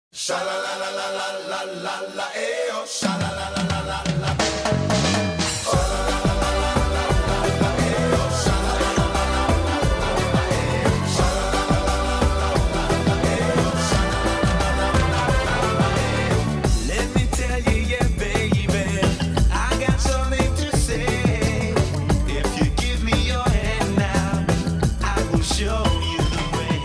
Sha la la la la la la la la eh oh sha la la la la la la Let me tell you, yeah, baby, I got something to say. If you give me your hand now, I will show you the way.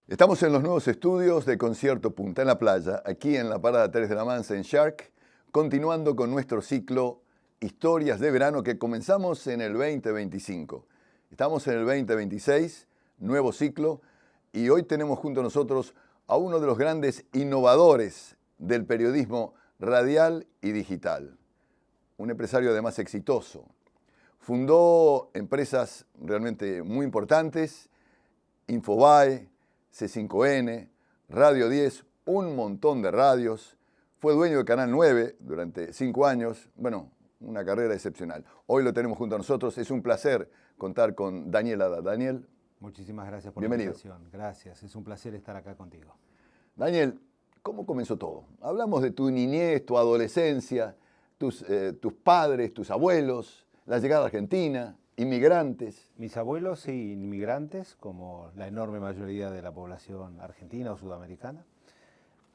Estamos en los nuevos estudios de Concierto Punta en la Playa, aquí en la Parada 3 de la Mansa en Shark, continuando con nuestro ciclo Historias de Verano que comenzamos en el 2025. Estamos en el 2026, nuevo ciclo, y hoy tenemos junto a nosotros a uno de los grandes innovadores del periodismo radial y digital. Un empresario además exitoso. Fundó empresas realmente muy importantes, Infobae, C5N, Radio 10, un montón de radios. Fue dueño de Canal 9 durante 5 años. Bueno, una carrera excepcional. Hoy lo tenemos junto a nosotros. Es un placer contar con Daniel Haddad. Daniel, Muchísimas gracias por bienvenido. la invitación. Gracias, es un placer estar acá contigo. Daniel, ¿cómo comenzó todo? Hablamos de tu niñez, tu adolescencia, tus padres, tus abuelos, la llegada a Argentina, inmigrantes. Mis abuelos, sí, inmigrantes, como la enorme mayoría de la población argentina o sudamericana.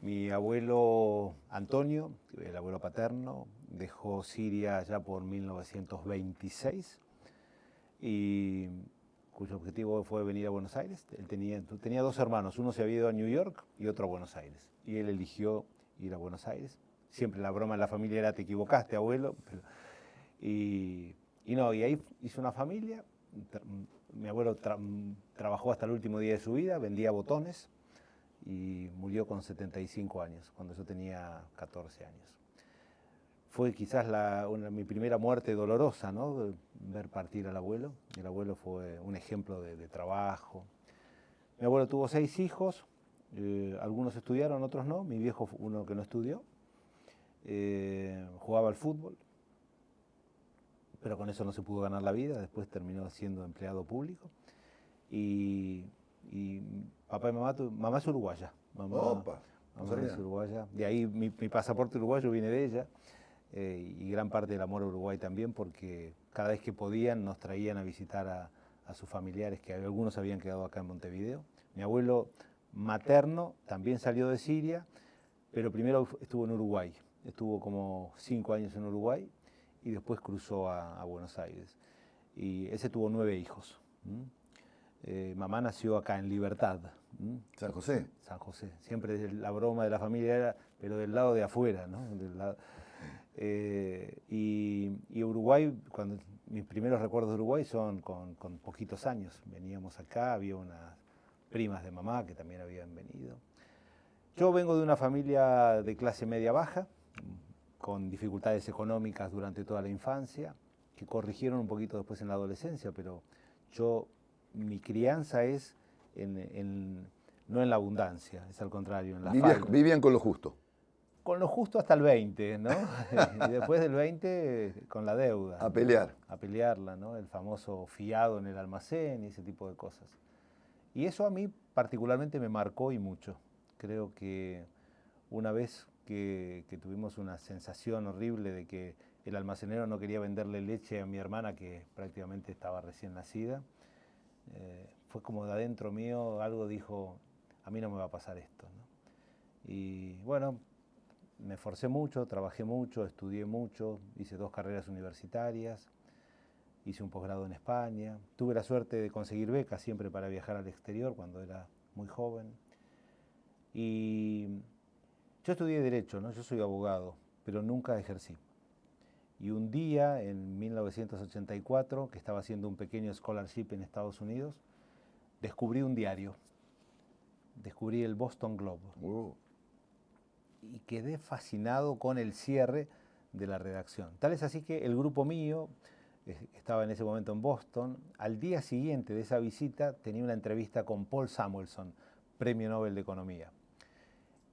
Mi abuelo Antonio, el abuelo paterno, dejó Siria ya por 1926 y cuyo objetivo fue venir a Buenos Aires. Él tenía 2 hermanos, uno se había ido a New York y otro a Buenos Aires. Y él eligió ir a Buenos Aires. Siempre la broma en la familia era, te equivocaste, abuelo. Y ahí hizo una familia. Mi abuelo trabajó hasta el último día de su vida, vendía botones y murió con 75 años, cuando yo tenía 14 años. Fue quizás mi primera muerte dolorosa, ¿no? De ver partir al abuelo. El abuelo fue un ejemplo de trabajo. Mi abuelo tuvo 6 hijos, algunos estudiaron, otros no. Mi viejo fue uno que no estudió, jugaba al fútbol, pero con eso no se pudo ganar la vida. Después terminó siendo empleado público. Y papá y mamá es uruguaya. Mamá es uruguaya. De ahí mi pasaporte uruguayo viene de ella. Y gran parte del amor a Uruguay también, porque cada vez que podían nos traían a visitar a sus familiares, que algunos habían quedado acá en Montevideo. Mi abuelo materno también salió de Siria, pero primero estuvo en Uruguay. Estuvo como 5 años en Uruguay y después cruzó a Buenos Aires. Y ese tuvo 9 hijos. Mamá nació acá en Libertad. San José. San José. Siempre la broma de la familia era, pero del lado de afuera, ¿no? Y Uruguay, mis primeros recuerdos de Uruguay son con poquitos años. Veníamos acá, había unas primas de mamá que también habían venido. Yo vengo de una familia de clase media-baja, con dificultades económicas durante toda la infancia, que corrigieron un poquito después en la adolescencia, pero mi crianza es no en la abundancia, es al contrario, en la falta. Vivían con lo justo. Con lo justo hasta el 20, ¿no? Y después del 20 con la deuda. A pelear. A pelearla, ¿no? El famoso fiado en el almacén y ese tipo de cosas. Y eso a mí particularmente me marcó y mucho. Creo que una vez que tuvimos una sensación horrible de que el almacenero no quería venderle leche a mi hermana, que prácticamente estaba recién nacida, fue como de adentro mío algo dijo, a mí no me va a pasar esto, ¿no? Y bueno, me esforcé mucho, trabajé mucho, estudié mucho, hice 2 carreras universitarias, hice un posgrado en España, tuve la suerte de conseguir becas siempre para viajar al exterior cuando era muy joven. Y yo estudié Derecho, ¿no? Yo soy abogado, pero nunca ejercí. Y un día, en 1984, que estaba haciendo un pequeño scholarship en Estados Unidos, descubrí un diario. Descubrí el Boston Globe. Y quedé fascinado con el cierre de la redacción. Tal es así que el grupo mío estaba en ese momento en Boston. Al día siguiente de esa visita tenía una entrevista con Paul Samuelson, Premio Nobel de Economía.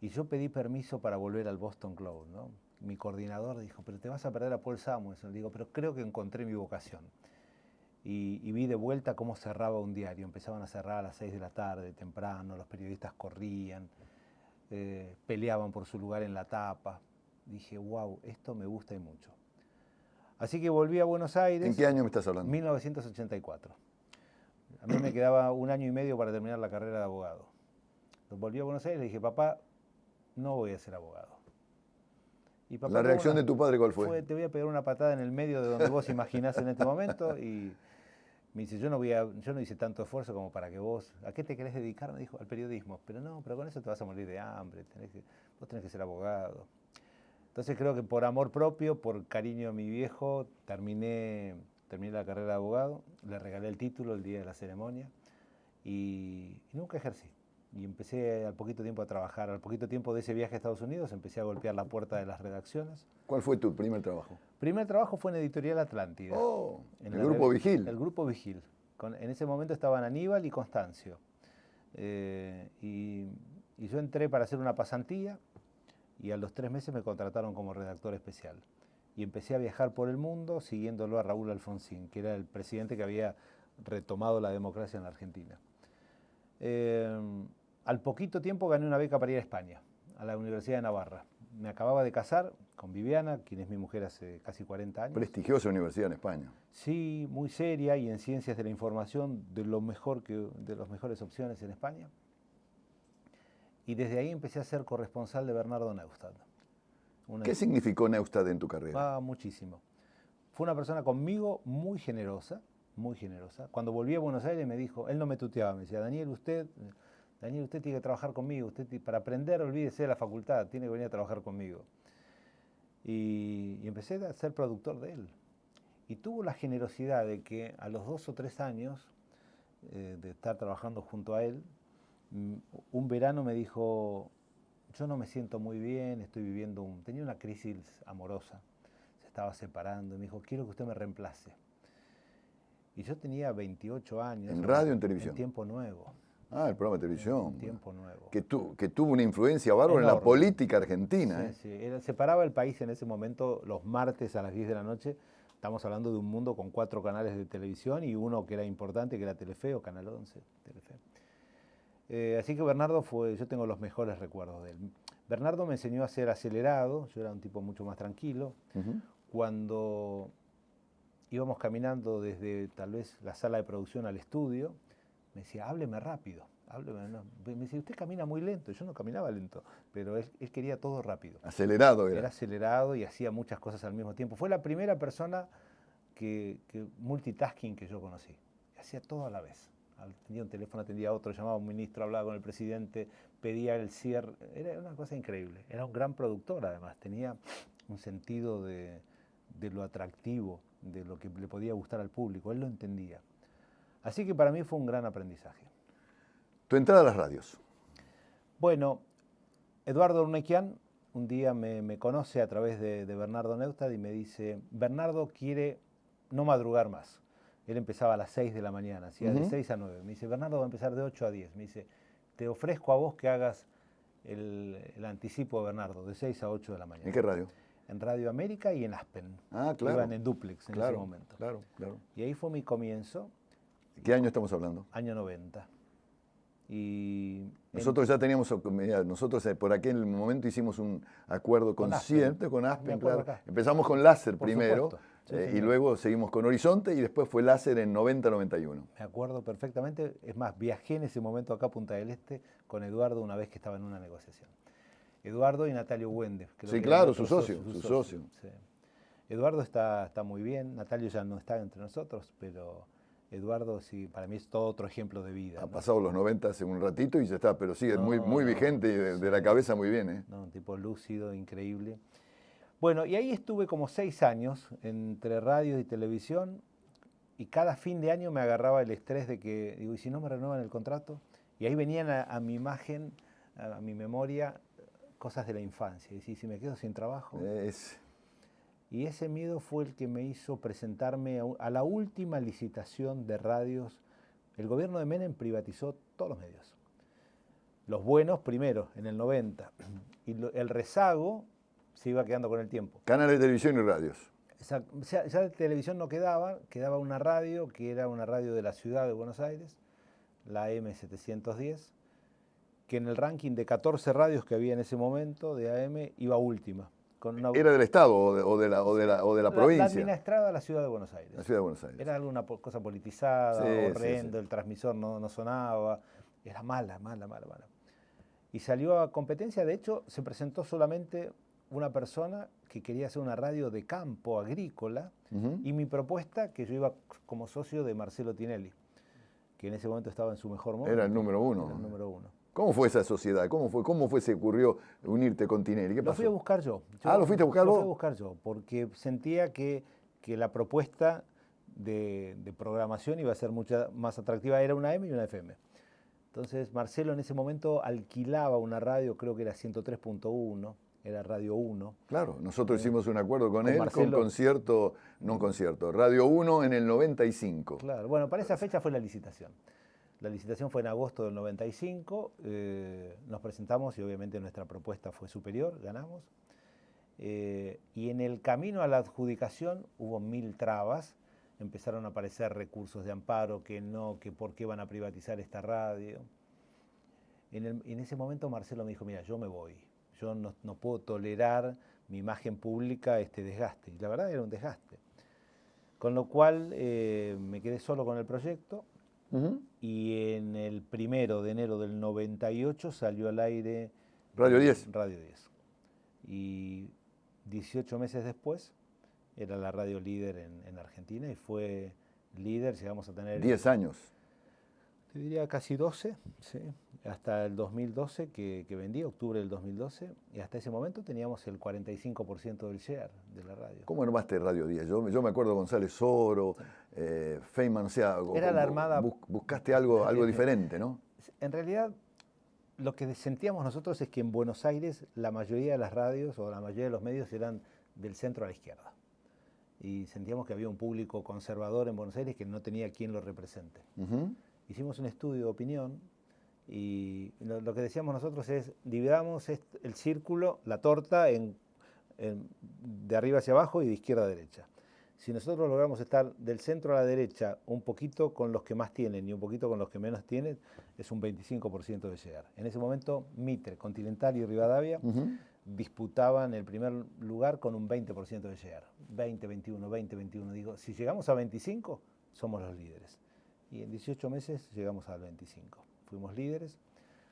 Y yo pedí permiso para volver al Boston Globe, ¿no? Mi coordinador dijo, pero te vas a perder a Paul Samuelson. Digo, pero creo que encontré mi vocación. Y vi de vuelta cómo cerraba un diario. Empezaban a cerrar a las 6 de la tarde, temprano, los periodistas corrían. peleaban por su lugar en la tapa. Dije, wow, esto me gusta y mucho. Así que volví a Buenos Aires. ¿En qué año me estás hablando? 1984. A mí me quedaba 1 año y medio para terminar la carrera de abogado. Entonces, volví a Buenos Aires y le dije, papá, no voy a ser abogado. Y papá, ¿La reacción de tu padre cuál fue? Te voy a pegar una patada en el medio de donde vos imaginás en este momento. Y me dice, yo no hice tanto esfuerzo como para que vos, ¿a qué te querés dedicar? Me dijo, al periodismo. Pero no, pero con eso te vas a morir de hambre, vos tenés que ser abogado. Entonces creo que por amor propio, por cariño a mi viejo, terminé la carrera de abogado, le regalé el título el día de la ceremonia y nunca ejercí. Y empecé al poquito tiempo a trabajar. Al poquito tiempo de ese viaje a Estados Unidos empecé a golpear la puerta de las redacciones. ¿Cuál fue tu primer trabajo? Primer trabajo fue en Editorial Atlántida. Oh, en el Grupo Vigil. El Grupo Vigil. En ese momento estaban Aníbal y Constancio. Y yo entré para hacer una pasantía y a los 3 meses me contrataron como redactor especial. Y empecé a viajar por el mundo siguiéndolo a Raúl Alfonsín, que era el presidente que había retomado la democracia en la Argentina. Al poquito tiempo gané una beca para ir a España, a la Universidad de Navarra. Me acababa de casar con Viviana, quien es mi mujer hace casi 40 años. Prestigiosa universidad en España. Sí, muy seria y en ciencias de la información de las mejores opciones en España. Y desde ahí empecé a ser corresponsal de Bernardo Neustadt. ¿Qué significó Neustadt en tu carrera? Muchísimo. Fue una persona conmigo muy generosa, muy generosa. Cuando volví a Buenos Aires me dijo, él no me tuteaba, me decía, Daniel, usted tiene que trabajar conmigo, para aprender olvídese de la facultad, tiene que venir a trabajar conmigo. Y empecé a ser productor de él. Y tuvo la generosidad de que a los 2 o 3 años de estar trabajando junto a él, un verano me dijo, yo no me siento muy bien, tenía una crisis amorosa, se estaba separando, y me dijo, quiero que usted me reemplace. Y yo tenía 28 años. ¿En radio o en televisión? En Tiempo Nuevo. Ah, el programa de televisión. En Tiempo Nuevo. Que tuvo una influencia bárbara en la política argentina. Sí, sí. Separaba el país en ese momento los martes a las 10 de la noche. Estamos hablando de un mundo con 4 canales de televisión y uno que era importante, que era Telefe o Canal 11. Telefe. Así que Bernardo yo tengo los mejores recuerdos de él. Bernardo me enseñó a ser acelerado, yo era un tipo mucho más tranquilo. Cuando íbamos caminando desde tal vez la sala de producción al estudio, me decía, hábleme rápido, hábleme. No. Me decía, usted camina muy lento. Yo no caminaba lento, pero él quería todo rápido. Acelerado era. Era acelerado y hacía muchas cosas al mismo tiempo. Fue la primera persona multitasking que yo conocí. Hacía todo a la vez. Tenía un teléfono, atendía a otro, llamaba a un ministro, hablaba con el presidente, pedía el cierre. Era una cosa increíble. Era un gran productor, además. Tenía un sentido de lo atractivo, de lo que le podía gustar al público. Él lo entendía. Así que para mí fue un gran aprendizaje. Tu entrada a las radios. Bueno, Eduardo Urnequian un día me conoce a través de Bernardo Neustadt y me dice, Bernardo quiere no madrugar más. Él empezaba a las 6 de la mañana, hacía de 6 a 9. Me dice, Bernardo va a empezar de 8 a 10. Me dice, te ofrezco a vos que hagas el anticipo de Bernardo, de 6 a 8 de la mañana. ¿En qué radio? En Radio América y en Aspen. Ah, claro. Iban en duplex en ese momento. Claro. Y ahí fue mi comienzo. ¿Qué año estamos hablando? Año 90. Y nosotros ya teníamos, nosotros por aquel momento hicimos un acuerdo con Aspen, claro. Empezamos con Láser primero, y luego seguimos con Horizonte y después fue Láser en 90-91. Me acuerdo perfectamente, es más, viajé en ese momento acá a Punta del Este con Eduardo una vez que estaba en una negociación. Eduardo y Natalio Wende. Sí, claro, su socio. Sí. Eduardo está muy bien, Natalio ya no está entre nosotros, pero Eduardo sí, para mí es todo otro ejemplo de vida. Ha pasado los 90 hace un ratito y ya está, pero sigue muy vigente y de la cabeza muy bien. No, un tipo lúcido, increíble. Bueno, y ahí estuve como 6 años entre radio y televisión y cada fin de año me agarraba el estrés de que, digo, ¿y si no me renuevan el contrato? Y ahí venían a mi imagen, a mi memoria, cosas de la infancia. Y si me quedo sin trabajo. Y ese miedo fue el que me hizo presentarme a la última licitación de radios. El gobierno de Menem privatizó todos los medios. Los buenos primero, en el 90. Y el rezago se iba quedando con el tiempo. Canales de televisión y radios. Ya de televisión no quedaba una radio que era una radio de la ciudad de Buenos Aires, la M710. que en el ranking de 14 radios que había en ese momento de AM iba última. Con una, ¿Era del Estado o de la provincia? La administraba la ciudad de Buenos Aires. La ciudad de Buenos Aires. Era alguna cosa politizada, Sí, horrendo, sí. el transmisor no sonaba, era mala. Y salió a competencia, de hecho, se presentó solamente una persona que quería hacer una radio de campo, agrícola, y mi propuesta, que yo iba como socio de Marcelo Tinelli, que en ese momento estaba en su mejor momento. Era el número uno. Era el número uno. ¿Cómo fue esa sociedad? ¿Cómo se ocurrió unirte con Tinelli? ¿Qué Lo pasó? fui a buscar yo. ¿Lo fuiste a buscar Lo vos? fui a buscar yo, porque sentía que la propuesta de programación iba a ser mucho más atractiva. Era una AM y una FM. Entonces Marcelo en ese momento alquilaba una radio, creo que era 103.1, era Radio 1. Claro, nosotros hicimos un acuerdo con él, Marcelo. con concierto, Radio 1 en el 95. Claro, bueno, para esa fecha fue la licitación. La licitación fue en agosto del 95, nos presentamos y obviamente nuestra propuesta fue superior, ganamos. Y en el camino a la adjudicación hubo 1000 trabas, empezaron a aparecer recursos de amparo, que por qué van a privatizar esta radio. En ese momento Marcelo me dijo, mira, yo me voy, yo no puedo tolerar mi imagen pública este desgaste. Y la verdad era un desgaste. Con lo cual me quedé solo con el proyecto. Y en el 1 de enero del 98 salió al aire Radio 10. Radio 10. Y 18 meses después era la radio líder en Argentina y fue líder, llegamos a tener... 10 años. Te diría casi 12, sí, hasta el 2012 que vendí, octubre del 2012, y hasta ese momento teníamos el 45% del share de la radio. ¿Cómo armaste Radio 10? Yo me acuerdo González Oro, Feynman, o sea, Era la armada... buscaste algo diferente, ¿no? En realidad, lo que sentíamos nosotros es que en Buenos Aires la mayoría de las radios o la mayoría de los medios eran del centro a la izquierda. Y sentíamos que había un público conservador en Buenos Aires que no tenía quien lo represente. Hicimos un estudio de opinión y lo que decíamos nosotros es dividamos el círculo, la torta, de arriba hacia abajo y de izquierda a derecha. Si nosotros logramos estar del centro a la derecha un poquito con los que más tienen y un poquito con los que menos tienen, es un 25% de llegar. En ese momento Mitre, Continental y Rivadavia disputaban el primer lugar con un 20% de llegar. 20, 21, 20, 21. Digo, si llegamos a 25, somos los líderes. Y en 18 meses llegamos al 25. Fuimos líderes.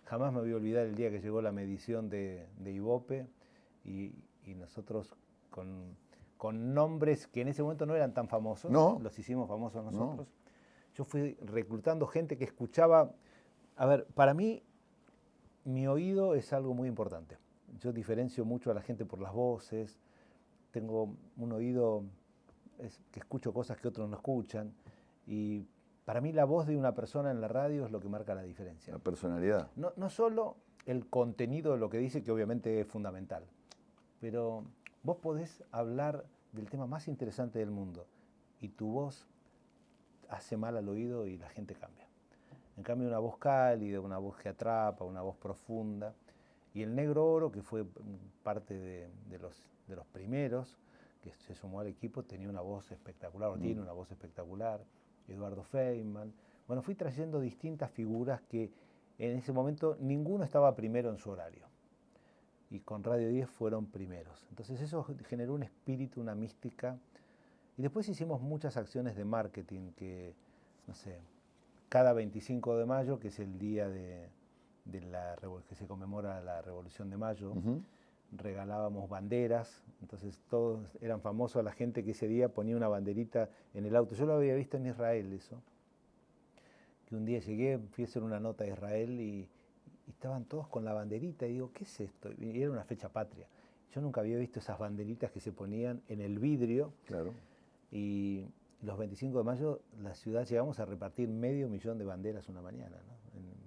Jamás me voy a olvidar el día que llegó la medición de Ibope y nosotros con nombres que en ese momento no eran tan famosos, los hicimos famosos nosotros. Yo fui reclutando gente que escuchaba. A ver, para mí, mi oído es algo muy importante. Yo diferencio mucho a la gente por las voces. Tengo un oído que escucho cosas que otros no escuchan. Y para mí la voz de una persona en la radio es lo que marca la diferencia. La personalidad. No solo el contenido de lo que dice, que obviamente es fundamental, pero vos podés hablar del tema más interesante del mundo y tu voz hace mal al oído y la gente cambia. En cambio, una voz cálida, una voz que atrapa, una voz profunda. Y el Negro Oro, que fue parte de los primeros que se sumó al equipo, tenía una voz espectacular, o tiene una voz espectacular. Eduardo Feynman. Bueno, fui trayendo distintas figuras que en ese momento ninguno estaba primero en su horario. Y con Radio 10 fueron primeros. Entonces eso generó un espíritu, una mística. Y después hicimos muchas acciones de marketing que, no sé, cada 25 de mayo, que es el día que se conmemora la Revolución de Mayo, regalábamos banderas, entonces todos eran famosos, la gente que ese día ponía una banderita en el auto. Yo lo había visto en Israel eso, que un día llegué, fui a hacer una nota a Israel y estaban todos con la banderita y digo, ¿qué es esto? Y era una fecha patria. Yo nunca había visto esas banderitas que se ponían en el vidrio. Claro. Y los 25 de mayo la ciudad llegamos a repartir 500.000 de banderas una mañana, ¿no?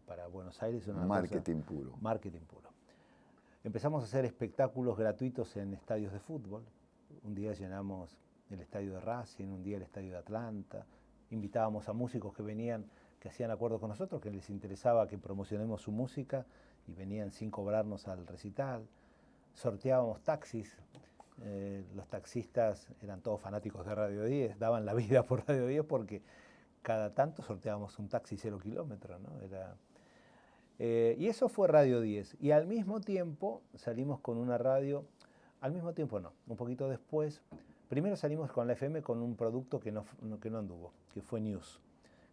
Para Buenos Aires. Marketing puro. Marketing puro. Empezamos a hacer espectáculos gratuitos en estadios de fútbol. Un día llenamos el estadio de Racing, un día el estadio de Atlanta. Invitábamos a músicos que venían, que hacían acuerdos con nosotros, que les interesaba que promocionemos su música y venían sin cobrarnos al recital. Sorteábamos taxis. Los taxistas eran todos fanáticos de Radio 10, daban la vida por Radio 10 porque cada tanto sorteábamos un taxi 0 kilómetros, ¿no? Y eso fue Radio 10. Y al mismo tiempo salimos con una radio, al mismo tiempo no, un poquito después. Primero salimos con la FM con un producto que no anduvo, que fue News,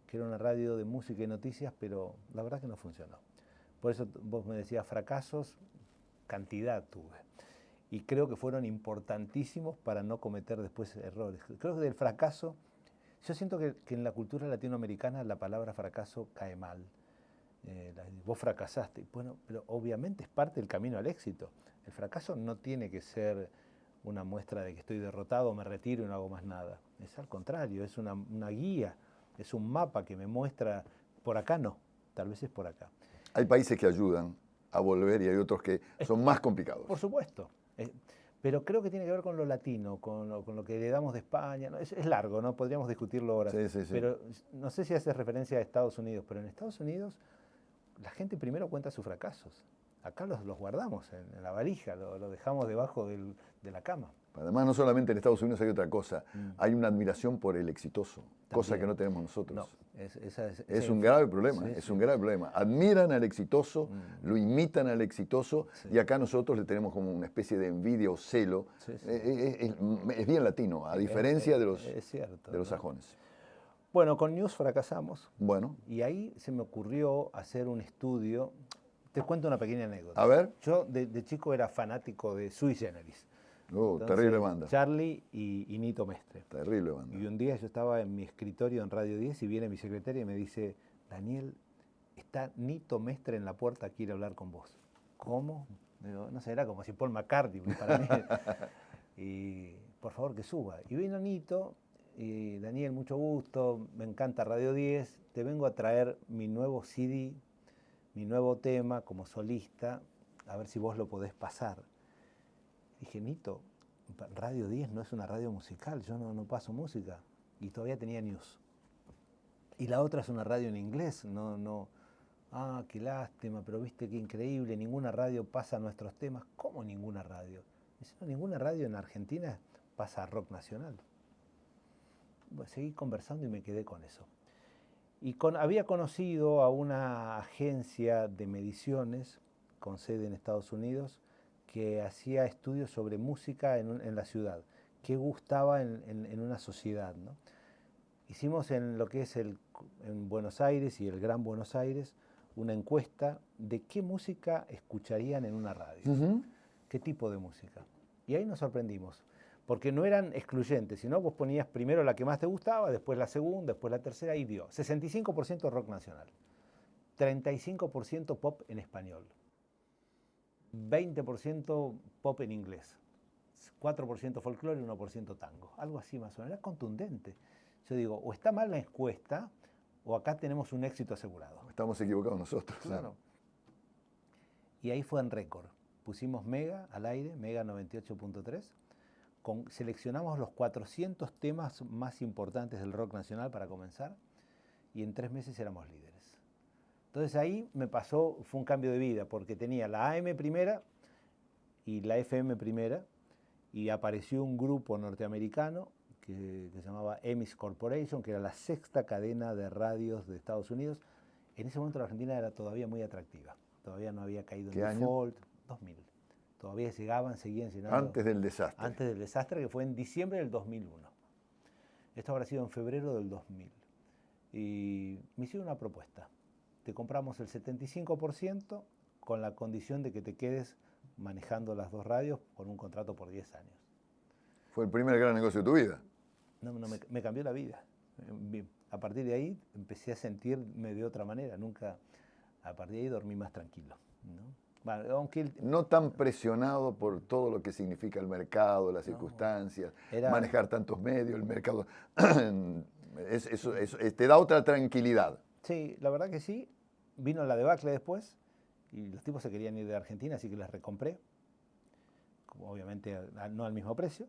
que era una radio de música y noticias, pero la verdad que no funcionó. Por eso vos me decías fracasos, cantidad tuve. Y creo que fueron importantísimos para no cometer después errores. Creo que del fracaso, yo siento que en la cultura latinoamericana la palabra fracaso cae mal. Vos fracasaste. Bueno, pero obviamente es parte del camino al éxito. El fracaso no tiene que ser una muestra de que estoy derrotado, me retiro y no hago más nada. Es al contrario, es una guía, es un mapa que me muestra, por acá no, tal vez es por acá. Hay países que ayudan a volver y hay otros que son más complicados. Por supuesto. Pero creo que tiene que ver con lo latino, con lo que heredamos de España. ¿No? Es largo, ¿no? Podríamos discutirlo ahora. Sí. Pero no sé si hace referencia a Estados Unidos, pero en Estados Unidos la gente primero cuenta sus fracasos. Acá los guardamos en la valija, lo dejamos debajo de la cama. Además, no solamente en Estados Unidos hay otra cosa, hay una admiración por el exitoso, cosa También. que no tenemos nosotros. No, Es un grave problema, sí, es sí. un grave problema. Admiran al exitoso, lo imitan al exitoso, Sí. y acá nosotros le tenemos como una especie de envidia o celo. Sí, sí. Es bien latino, a diferencia de los cierto, de los ¿no? sajones. Bueno, con News fracasamos Bueno, y ahí se me ocurrió hacer un estudio. Te cuento una pequeña anécdota. a ver. Yo de chico era fanático de Sui Generis. Entonces, Terrible banda. Charlie y Nito Mestre. Terrible banda. Y un día yo estaba en mi escritorio en Radio 10 y viene mi secretaria y me dice, Daniel, está Nito Mestre en la puerta, quiere hablar con vos. ¿Cómo? Digo, no sé, era como si Paul McCartney para mí. Y por favor que suba. Y vino Nito, y Daniel, mucho gusto, me encanta Radio 10, te vengo a traer mi nuevo CD, mi nuevo tema como solista, a ver si vos lo podés pasar. Dije, Nito, Radio 10 no es una radio musical, yo no paso música. Y todavía tenía News. Y la otra es una radio en inglés, no. Ah, qué lástima, pero viste qué increíble, ninguna radio pasa nuestros temas. ¿Cómo ninguna radio? Dice, no, ninguna radio en Argentina pasa rock nacional. Bueno, seguí conversando y me quedé con eso. Y había conocido a una agencia de mediciones con sede en Estados Unidos que hacía estudios sobre música en la ciudad, qué gustaba en una sociedad, ¿no? Hicimos en lo que es en Buenos Aires y el Gran Buenos Aires una encuesta de qué música escucharían en una radio, qué tipo de música. Y ahí nos sorprendimos, porque no eran excluyentes, sino vos ponías primero la que más te gustaba, después la segunda, después la tercera, y dio 65% rock nacional, 35% pop en español, 20% pop en inglés, 4% folclore y 1% tango. Algo así más o menos. Era contundente. Yo digo, o está mal la encuesta, o acá tenemos un éxito asegurado. Estamos equivocados nosotros. Claro. Y ahí fue en récord. Pusimos Mega al aire, Mega 98.3. Seleccionamos los 400 temas más importantes del rock nacional para comenzar, y en 3 meses éramos líderes. Entonces ahí fue un cambio de vida, porque tenía la AM primera y la FM primera, y apareció un grupo norteamericano que se llamaba EMIS Corporation, que era la 6ª cadena de radios de Estados Unidos. En ese momento la Argentina era todavía muy atractiva, todavía no había caído en ¿Qué año? default. 2000. Todavía seguían llenando. Antes del desastre. Antes del desastre, que fue en diciembre del 2001. Esto habrá sido en febrero del 2000. Y me hicieron una propuesta. Te compramos el 75% con la condición de que te quedes manejando las 2 radios con un contrato por 10 años. Fue el primer gran negocio de tu vida. Me cambió la vida. A partir de ahí empecé a sentirme de otra manera. A partir de ahí dormí más tranquilo, ¿no? Bueno, aunque No tan presionado por todo lo que significa el mercado, las circunstancias, manejar tantos medios, el mercado. Te da otra tranquilidad. Sí, la verdad que sí. Vino la debacle después y los tipos se querían ir de Argentina, así que las recompré. Obviamente no al mismo precio.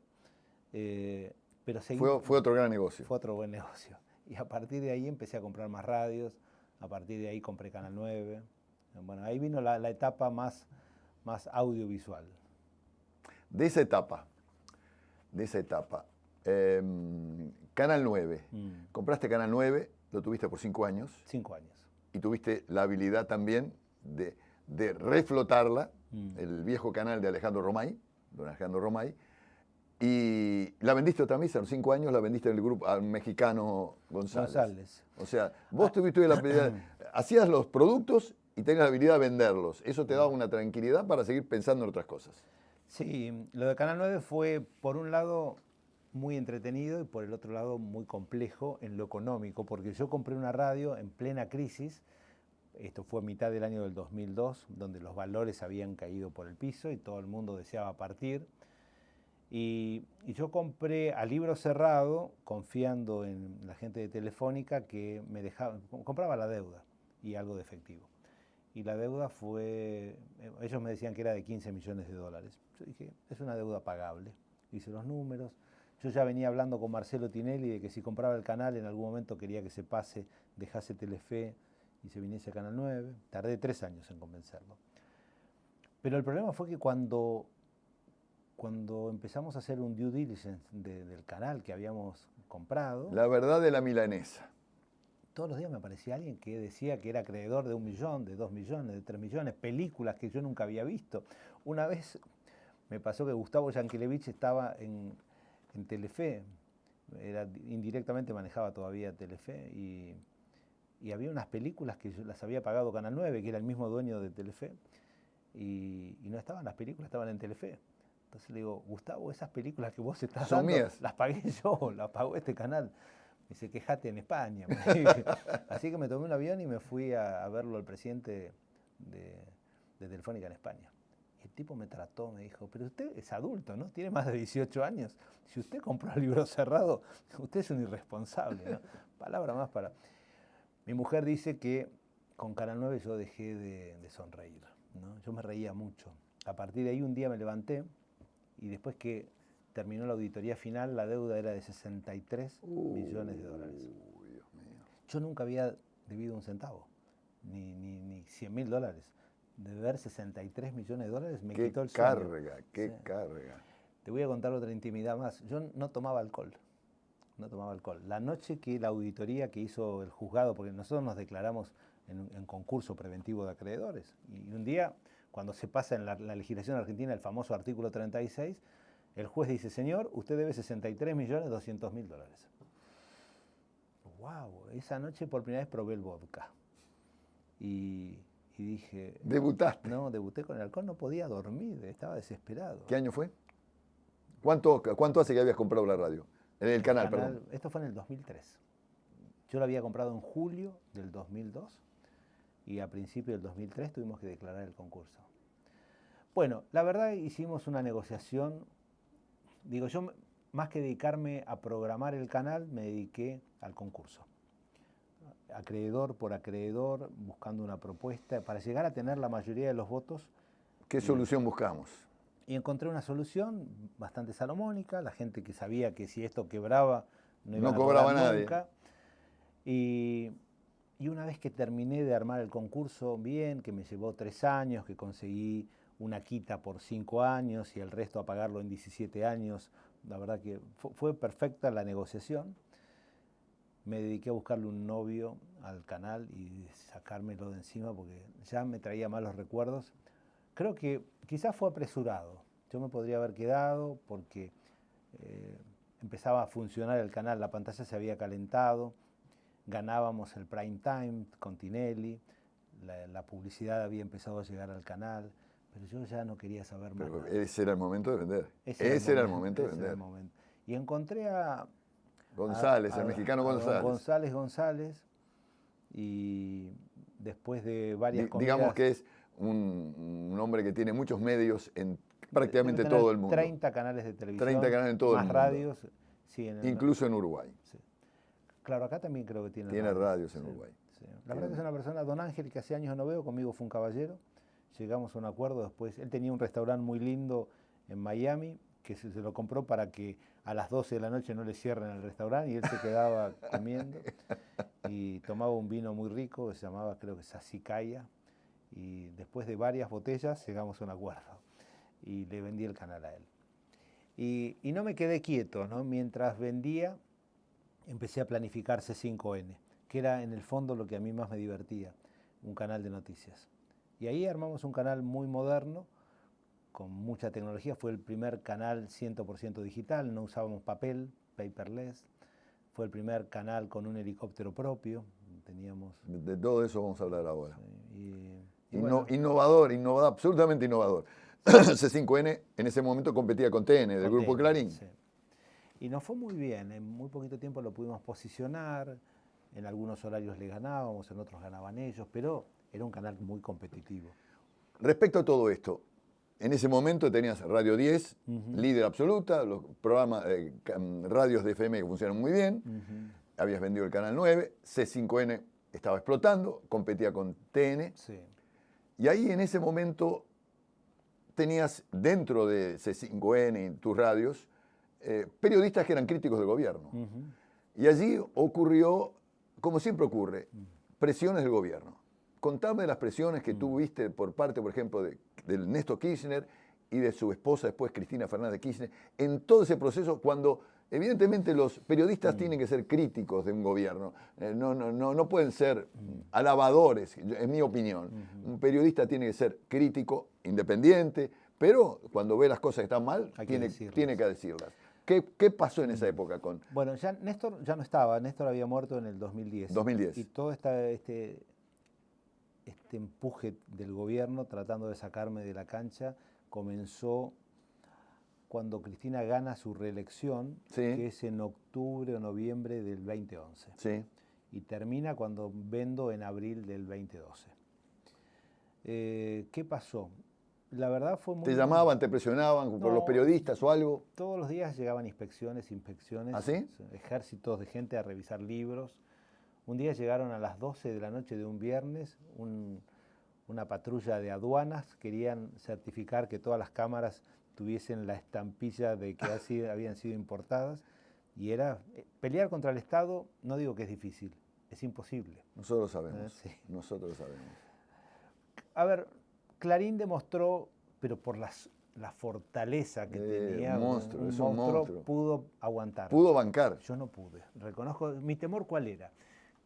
Pero Fue otro gran negocio. Fue otro buen negocio. Y a partir de ahí empecé a comprar más radios. A partir de ahí compré Canal 9. Bueno, ahí vino la etapa más audiovisual. De esa etapa, Canal 9. Compraste Canal 9, lo tuviste por 5 años. 5 años. Y tuviste la habilidad también de reflotarla, el viejo canal de Alejandro Romay, don Alejandro Romay, y la vendiste otra vez, a los 5 años la vendiste en el grupo al mexicano González. O sea, vos tuviste la habilidad, hacías los productos y tenías la habilidad de venderlos. Eso te daba una tranquilidad para seguir pensando en otras cosas. Sí, lo de Canal 9 fue, por un lado, muy entretenido y por el otro lado muy complejo en lo económico, porque yo compré una radio en plena crisis. Esto fue a mitad del año del 2002, donde los valores habían caído por el piso y todo el mundo deseaba partir. Y yo compré a libro cerrado, confiando en la gente de Telefónica que me dejaba, compraba la deuda y algo de efectivo. Y la deuda fue, ellos me decían que era de 15 millones de dólares. Yo dije, es una deuda pagable. Hice los números. Yo ya venía hablando con Marcelo Tinelli de que si compraba el canal en algún momento quería que se pase, dejase Telefe y se viniese a Canal 9. Tardé 3 años en convencerlo. Pero el problema fue que cuando empezamos a hacer un due diligence del canal que habíamos comprado, La verdad de la milanesa. todos los días me aparecía alguien que decía que era acreedor de 1 millón, de 2 millones, de 3 millones, películas que yo nunca había visto. Una vez me pasó que Gustavo Yankelevich estaba en Telefe, indirectamente manejaba todavía Telefe, y había unas películas que yo las había pagado Canal 9, que era el mismo dueño de Telefe, y no estaban las películas, estaban en Telefe. Entonces le digo, Gustavo, esas películas que vos estás Son dando, mías. las pagué yo, las pagó este canal. Me dice, quejate en España. Me dice. Así que me tomé un avión y me fui a verlo al presidente de Telefónica en España. Y el tipo me trató, me dijo, pero usted es adulto, ¿no? Tiene más de 18 años. Si usted compró el libro cerrado, usted es un irresponsable, ¿no? Palabra más para... Mi mujer dice que con Canal 9 yo dejé de sonreír, ¿no? Yo me reía mucho. A partir de ahí un día me levanté y después que terminó la auditoría final, la deuda era de 63 millones de dólares. Dios mío. Yo nunca había debido un centavo, ni 100 mil dólares. De deber 63 millones de dólares me quitó el sueño. Qué Sí. carga. Te voy a contar otra intimidad más. Yo no tomaba alcohol. No tomaba alcohol. La noche que la auditoría que hizo el juzgado, porque nosotros nos declaramos en concurso preventivo de acreedores, y un día, cuando se pasa en la legislación argentina el famoso artículo 36, el juez dice, señor, usted debe 63.200.000 dólares. ¡Wow! Esa noche por primera vez probé el vodka. Y dije... ¿Debutaste? No, debuté con el alcohol, no podía dormir, estaba desesperado. ¿Qué año fue? ¿Cuánto hace que habías comprado la radio? El canal, perdón. Esto fue en el 2003. Yo lo había comprado en julio del 2002 y a principios del 2003 tuvimos que declarar el concurso. Bueno, la verdad hicimos una negociación. Digo, yo más que dedicarme a programar el canal, me dediqué al concurso. Acreedor por acreedor, buscando una propuesta para llegar a tener la mayoría de los votos. ¿Qué solución buscamos? Y encontré una solución bastante salomónica, la gente que sabía que si esto quebraba no iban a cobraba cobrar nadie. nunca. Y una vez que terminé de armar el concurso bien, que me llevó 3 años, que conseguí una quita por 5 años y el resto a pagarlo en 17 años, la verdad que fue perfecta la negociación. Me dediqué a buscarle un novio al canal y sacármelo de encima porque ya me traía malos recuerdos. Creo que quizás fue apresurado. Yo me podría haber quedado porque empezaba a funcionar el canal, la pantalla se había calentado, ganábamos el prime time con Tinelli, la publicidad había empezado a llegar al canal, pero yo ya no quería saber más Pero nada. ese era el momento de vender. Ese era el momento de ese era vender. el momento. Y encontré a González, el mexicano don González. González, y después de varias comidas... Digamos que es un hombre que tiene muchos medios en prácticamente debe tener todo el mundo. 30 canales de televisión, 30 canales en todo el más mundo. radios. Sí, Incluso en Uruguay. Sí. Claro, acá también creo que tiene radios en sí, Uruguay. Sí. La verdad que es una persona, don Ángel, que hace años no veo, conmigo fue un caballero. Llegamos a un acuerdo después. Él tenía un restaurante muy lindo en Miami, que se lo compró para que a las 12 de la noche no le cierren el restaurante y él se quedaba comiendo. Y tomaba un vino muy rico que se llamaba, creo que Sasicaya. Y después de varias botellas llegamos a un acuerdo y le vendí el canal a él. Y no me quedé quieto, ¿no? Mientras vendía, empecé a planificar C5N, que era en el fondo lo que a mí más me divertía, un canal de noticias. Y ahí armamos un canal muy moderno, con mucha tecnología. Fue el primer canal 100% digital, no usábamos papel, paperless. Fue el primer canal con un helicóptero propio. Teníamos... De todo eso vamos a hablar ahora. y bueno, Innovador, absolutamente innovador. C5N en ese momento competía con TN, del con Grupo TN, Clarín. sí. Y nos fue muy bien, en muy poquito tiempo lo pudimos posicionar, en algunos horarios le ganábamos, en otros ganaban ellos, pero era un canal muy competitivo. Respecto a todo esto, en ese momento tenías Radio 10, líder absoluta, los programas, radios de FM que funcionan muy bien, habías vendido el Canal 9, C5N estaba explotando, competía con TN, Sí. y ahí en ese momento tenías dentro de C5N y tus radios periodistas que eran críticos del gobierno. Y allí ocurrió, como siempre ocurre, presiones del gobierno. Contame las presiones que tú viste por parte, por ejemplo, del Néstor Kirchner y de su esposa después, Cristina Fernández Kirchner, en todo ese proceso cuando evidentemente los periodistas tienen que ser críticos de un gobierno, no pueden ser alabadores, en mi opinión. Un periodista tiene que ser crítico, independiente, pero cuando ve las cosas que están mal, tiene que decirlas. ¿Qué pasó en esa época con...? Bueno, ya Néstor ya no estaba, Néstor había muerto en el 2010. 2010. Y todo este empuje del gobierno tratando de sacarme de la cancha comenzó cuando Cristina gana su reelección, Sí. que es en octubre o noviembre del 2011. Sí. Y termina cuando vendo en abril del 2012. ¿Qué pasó? La verdad fue muy... ¿Te llamaban, te presionaban por No. los periodistas o algo? Todos los días llegaban inspecciones, ¿Ah, sí? ejércitos de gente a revisar libros. Un día llegaron a las 12 de la noche de un viernes, una patrulla de aduanas, querían certificar que todas las cámaras tuviesen la estampilla de que habían sido importadas, y era pelear contra el Estado, no digo que es difícil, es imposible. Nosotros lo sabemos, Sí. nosotros lo sabemos. A ver, Clarín demostró, pero por la fortaleza que tenía, un monstruo, un es un monstruo. pudo aguantar. Pudo bancar. Yo no pude. Reconozco, mi temor ¿cuál era?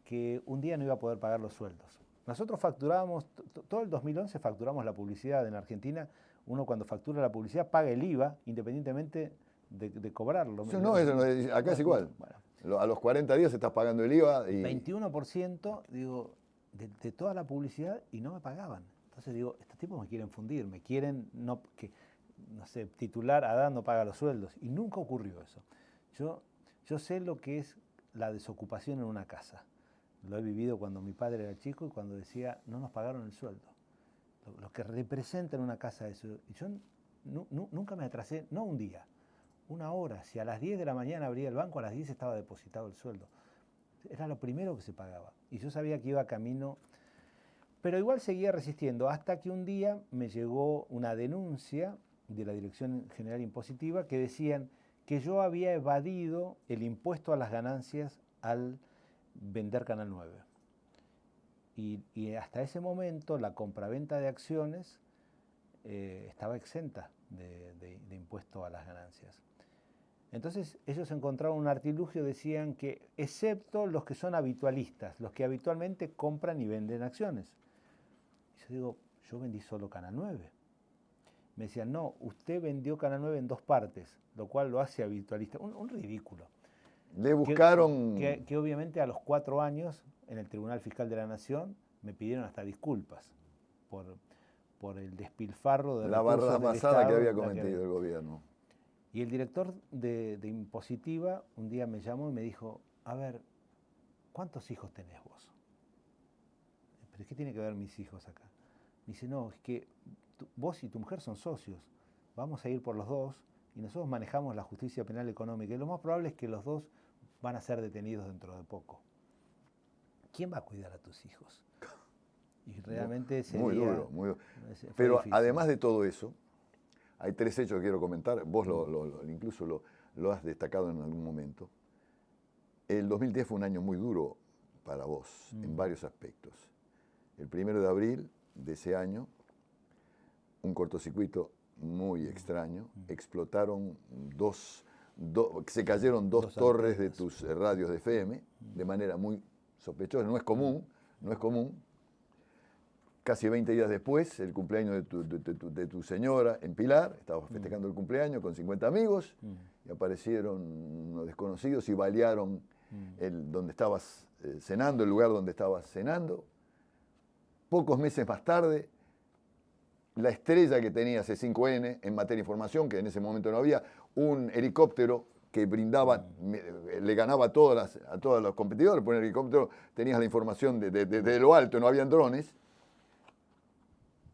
Que un día no iba a poder pagar los sueldos. Nosotros facturábamos, todo el 2011 facturamos la publicidad en Argentina. Uno cuando factura la publicidad paga el IVA independientemente de cobrarlo. Eso no, acá es igual. Bueno, A los 40 días estás pagando el IVA y... 21%, digo, de toda la publicidad y no me pagaban. Entonces digo, estos tipos me quieren fundir, me quieren, no sé, titular Adán no paga los sueldos. Y nunca ocurrió eso. Yo sé lo que es la desocupación en una casa. Lo he vivido cuando mi padre era chico y cuando decía, no nos pagaron el sueldo. Lo que representa en una casa eso. Y yo nunca me atrasé, no un día, una hora. Si a las 10 de la mañana abría el banco, a las 10 estaba depositado el sueldo. Era lo primero que se pagaba. Y yo sabía que iba camino, pero igual seguía resistiendo, hasta que un día me llegó una denuncia de la Dirección General Impositiva que decían que yo había evadido el impuesto a las ganancias al vender Canal 9. Y hasta ese momento la compraventa de acciones estaba exenta de impuesto a las ganancias. Entonces ellos encontraron un artilugio, decían que excepto los que son habitualistas, los que habitualmente compran y venden acciones. Y yo digo, yo vendí solo Canal 9. Me decían, no, usted vendió Canal 9 en 2 partes, lo cual lo hace habitualista. Un ridículo. Le buscaron... Que obviamente a los 4 años, en el Tribunal Fiscal de la Nación, me pidieron hasta disculpas por el despilfarro de la recursos barra del pasada Estado, que había la cometido el gobierno. Y el director de Impositiva un día me llamó y me dijo, a ver, ¿cuántos hijos tenés vos? ¿Pero qué tiene que ver mis hijos acá? Me dice, no, es que vos y tu mujer son socios, vamos a ir por los dos y nosotros manejamos la justicia penal económica y lo más probable es que los dos van a ser detenidos dentro de poco. ¿Quién va a cuidar a tus hijos? Y realmente sería... Muy duro, muy duro. fue Pero difícil. además de todo eso, hay 3 hechos que quiero comentar. Vos incluso lo has destacado en algún momento. El 2010 fue un año muy duro para vos en varios aspectos. El 1 de abril de ese año, un cortocircuito muy extraño, explotaron se cayeron dos torres de tus radios de FM de manera muy sospechosa, no es común. casi 20 días después, el cumpleaños de tu señora en Pilar, estabas festejando el cumpleaños con 50 amigos, y aparecieron unos desconocidos y balearon donde estabas cenando, el lugar donde estabas cenando. Pocos meses más tarde, la estrella que tenía C5N en materia de información, que en ese momento no había, un helicóptero que brindaba, le ganaba a todos los competidores, por el helicóptero tenías la información de lo alto, no habían drones.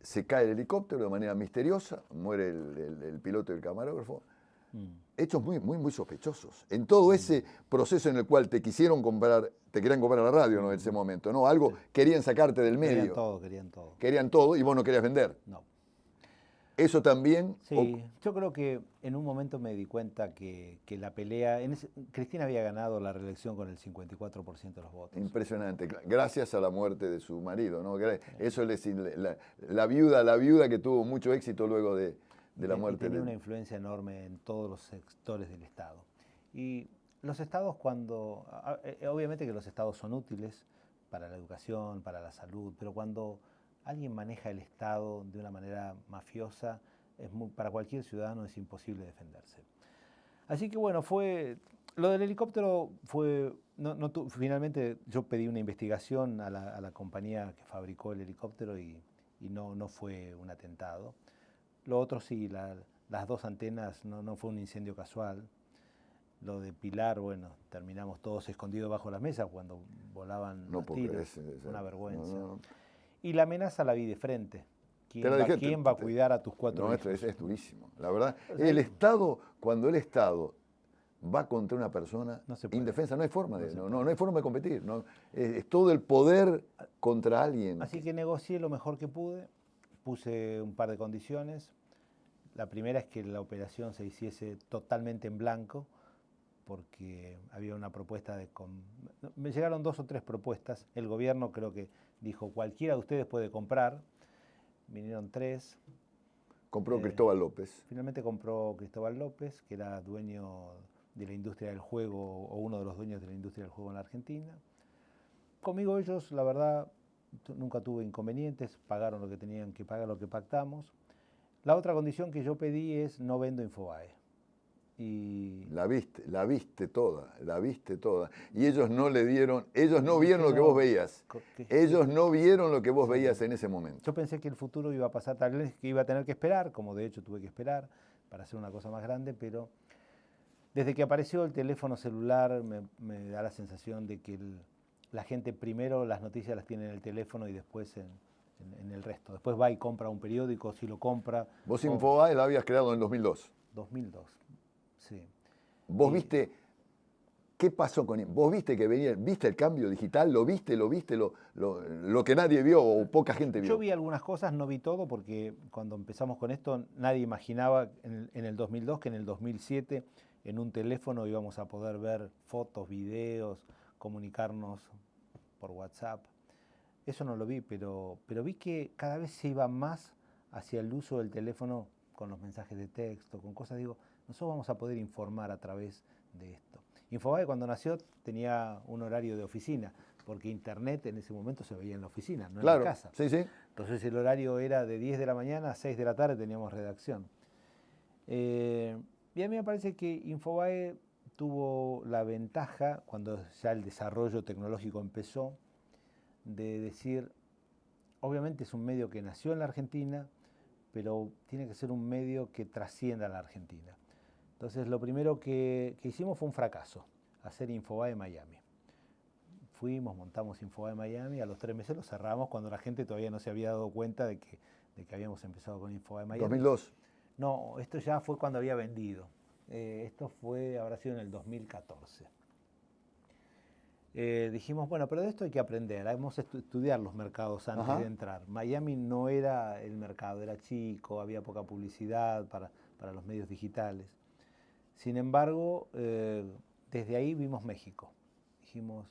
Se cae el helicóptero de manera misteriosa, muere el piloto y el camarógrafo. Hechos muy sospechosos. En todo ese proceso en el cual te querían comprar la radio, ¿no? En ese momento, ¿no? Algo, querían sacarte del medio. Querían todo. Querían todo y vos no querías vender. No. Eso también... Sí, yo creo que en un momento me di cuenta que la pelea... Cristina había ganado la reelección con el 54% de los votos. Impresionante, gracias a la muerte de su marido, ¿no? Eso es la viuda que tuvo mucho éxito luego de la muerte. Y tenía una influencia enorme en todos los sectores del Estado. Y los estados obviamente que los estados son útiles para la educación, para la salud, pero cuando alguien maneja el Estado de una manera mafiosa, para cualquier ciudadano es imposible defenderse. Así que bueno, lo del helicóptero finalmente yo pedí una investigación a la compañía que fabricó el helicóptero y no fue un atentado. Lo otro sí, las dos antenas no fue un incendio casual. Lo de Pilar, bueno, terminamos todos escondidos bajo las mesas cuando volaban los tiros. Una vergüenza. No. Y la amenaza la vi de frente. ¿Quién va a cuidar a tus cuatro hijos? No, es durísimo. La verdad, cuando el Estado va contra una persona indefensa, no hay forma de competir. No, es todo el poder contra alguien. Así que negocié lo mejor que pude, puse un par de condiciones. La primera es que la operación se hiciese totalmente en blanco, porque había una propuesta me llegaron 2 o 3 propuestas. El gobierno creo que dijo, cualquiera de ustedes puede comprar. Vinieron 3. Compró Cristóbal López. Finalmente compró Cristóbal López, que era dueño de la industria del juego, o uno de los dueños de la industria del juego en la Argentina. Conmigo ellos, la verdad, nunca tuve inconvenientes, pagaron lo que tenían que pagar, lo que pactamos. La otra condición que yo pedí es no vendo Infobae. Y la viste toda. Y ellos no vieron lo que vos veías. Ellos no vieron lo que vos veías en ese momento. Yo pensé que el futuro iba a pasar, tal vez que iba a tener que esperar, como de hecho tuve que esperar para hacer una cosa más grande, pero desde que apareció el teléfono celular me da la sensación de que la gente primero las noticias las tiene en el teléfono y después en el resto. Después va y compra un periódico, si lo compra. Vos Infobae la habías creado en 2002. 2002. Sí. ¿Vos viste qué pasó con él? ¿Vos viste que viste el cambio digital? ¿Lo viste lo que nadie vio o poca gente vio? Yo vi algunas cosas, no vi todo, porque cuando empezamos con esto nadie imaginaba en el 2002 que en el 2007 en un teléfono íbamos a poder ver fotos, videos, comunicarnos por WhatsApp. Eso no lo vi, pero vi que cada vez se iba más hacia el uso del teléfono con los mensajes de texto, con cosas, digo, nosotros vamos a poder informar a través de esto. Infobae cuando nació tenía un horario de oficina, porque internet en ese momento se veía en la oficina, no en la casa. Sí. Entonces el horario era de 10 de la mañana a 6 de la tarde teníamos redacción. Y a mí me parece que Infobae tuvo la ventaja, cuando ya el desarrollo tecnológico empezó, de decir, obviamente es un medio que nació en la Argentina, pero tiene que ser un medio que trascienda a la Argentina. Entonces lo primero que hicimos fue un fracaso, hacer Infobae Miami. Montamos Infobae Miami, a los 3 meses lo cerramos cuando la gente todavía no se había dado cuenta de que habíamos empezado con Infobae Miami. 2002. No, esto ya fue cuando había vendido. Esto habrá sido en el 2014. Dijimos, bueno, pero de esto hay que aprender, vamos a estudiar los mercados antes de entrar. Miami no era el mercado, era chico, había poca publicidad para los medios digitales. Sin embargo, desde ahí vimos México. Dijimos,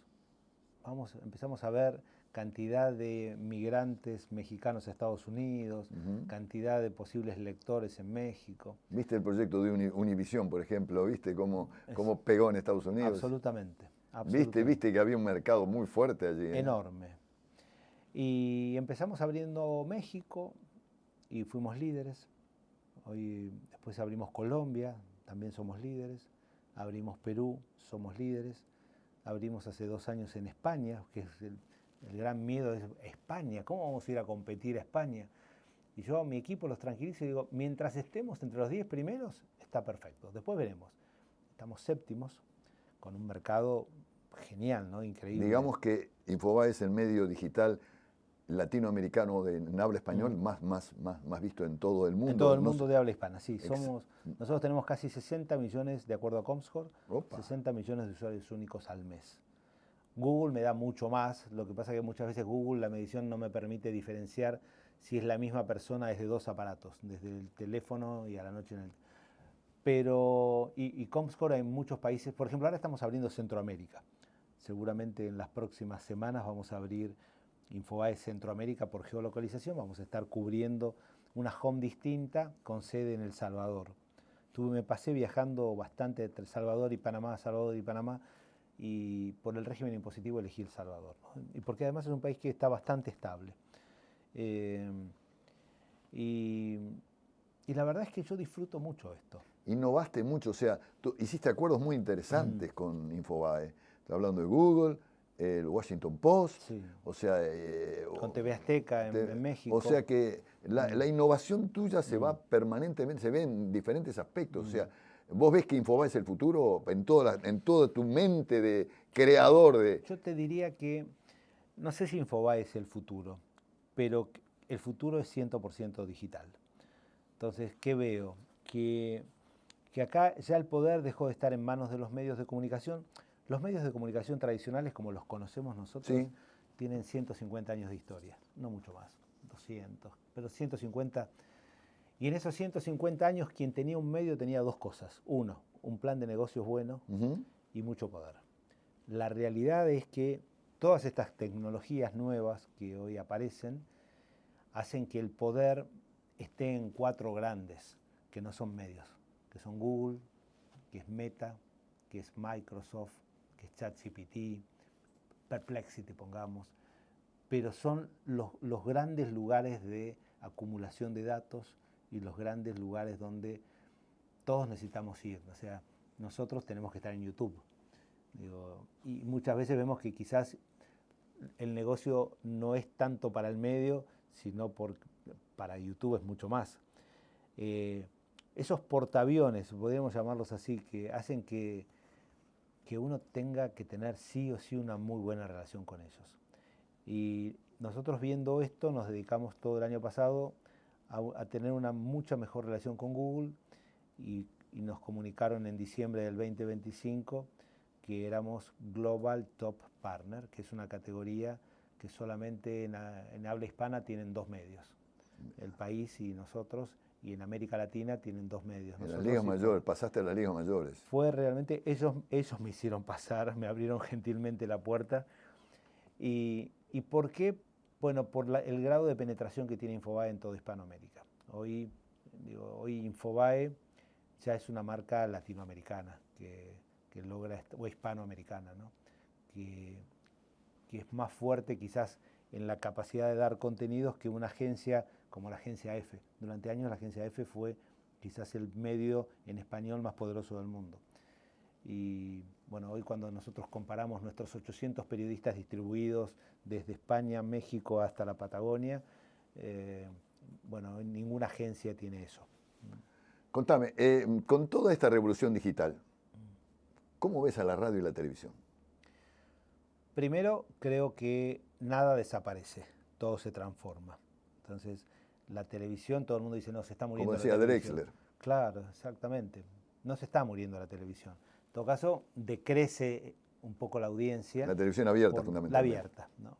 empezamos a ver cantidad de migrantes mexicanos a Estados Unidos, cantidad de posibles lectores en México. ¿Viste el proyecto de Univisión, por ejemplo? ¿Viste cómo pegó en Estados Unidos? Absolutamente. ¿Viste que había un mercado muy fuerte allí? Enorme. Y empezamos abriendo México y fuimos líderes. Hoy, después abrimos Colombia, también somos líderes. Abrimos Perú, somos líderes. Abrimos hace 2 años en España, que es el gran miedo es España. ¿Cómo vamos a ir a competir a España? Y yo a mi equipo los tranquilizo y digo, mientras estemos entre los 10 primeros, está perfecto. Después veremos. Estamos séptimos, con un mercado genial, ¿no? Increíble. Digamos que Infobae es el medio digital latinoamericano en habla español más visto en todo el mundo. En todo el No mundo sé. de habla hispana, sí. Nosotros tenemos casi 60 millones, de acuerdo a Comscore, Opa. 60 millones de usuarios únicos al mes. Google me da mucho más, lo que pasa es que muchas veces Google, la medición no me permite diferenciar si es la misma persona desde 2 aparatos, desde el teléfono y a la noche en el... Pero, y Comscore en muchos países, por ejemplo, ahora estamos abriendo Centroamérica. Seguramente en las próximas semanas vamos a abrir Infobae Centroamérica por geolocalización, vamos a estar cubriendo una home distinta con sede en El Salvador. Me pasé viajando bastante entre El Salvador y Panamá, Salvador y Panamá, y por el régimen impositivo elegí El Salvador, ¿no? Y porque además es un país que está bastante estable. Y la verdad es que yo disfruto mucho esto. Innovaste mucho, o sea, tú hiciste acuerdos muy interesantes con Infobae. Estoy hablando de Google, el Washington Post, Sí. o sea... Con TV Azteca en México. O sea que la innovación tuya se va permanentemente, se ve en diferentes aspectos. O sea, vos ves que Infobae es el futuro en toda tu mente de creador de... Yo te diría que, no sé si Infobae es el futuro, pero el futuro es 100% digital. Entonces, ¿qué veo? Que acá ya el poder dejó de estar en manos de los medios de comunicación. Los medios de comunicación tradicionales, como los conocemos nosotros, Sí. tienen 150 años de historia, no mucho más, 200, pero 150. Y en esos 150 años, quien tenía un medio tenía 2 cosas. Uno, un plan de negocios bueno y mucho poder. La realidad es que todas estas tecnologías nuevas que hoy aparecen hacen que el poder esté en 4 grandes, que no son medios, que son Google, que es Meta, que es Microsoft, que es ChatGPT, Perplexity, pongamos, pero son los grandes lugares de acumulación de datos y los grandes lugares donde todos necesitamos ir. O sea, nosotros tenemos que estar en YouTube. Y muchas veces vemos que quizás el negocio no es tanto para el medio, sino para YouTube es mucho más. Esos portaaviones, podríamos llamarlos así, que hacen que uno tenga que tener sí o sí una muy buena relación con ellos. Y nosotros viendo esto nos dedicamos todo el año pasado a tener una mucha mejor relación con Google y nos comunicaron en diciembre del 2025 que éramos Global Top Partner, que es una categoría que solamente en habla hispana tienen 2 medios. El país y nosotros, y en América Latina tienen 2 medios. En las ligas mayores, pasaste a las ligas mayores. Fue realmente, ellos me hicieron pasar, me abrieron gentilmente la puerta. ¿Y por qué? Bueno, por el grado de penetración que tiene Infobae en toda Hispanoamérica. Hoy Infobae ya es una marca latinoamericana que logra, o hispanoamericana, ¿no? que es más fuerte quizás en la capacidad de dar contenidos que una agencia como la agencia EFE. Durante años la agencia EFE fue quizás el medio en español más poderoso del mundo. Y bueno, hoy cuando nosotros comparamos nuestros 800 periodistas distribuidos desde España, México hasta la Patagonia, bueno, ninguna agencia tiene eso. Contame, con toda esta revolución digital, ¿cómo ves a la radio y la televisión? Primero, creo que nada desaparece, todo se transforma. Entonces, la televisión, todo el mundo dice, no, se está muriendo Como decía la televisión. Drexler. Claro, exactamente. No se está muriendo la televisión. En todo caso, decrece un poco la audiencia. La televisión abierta, La fundamentalmente. abierta, ¿no?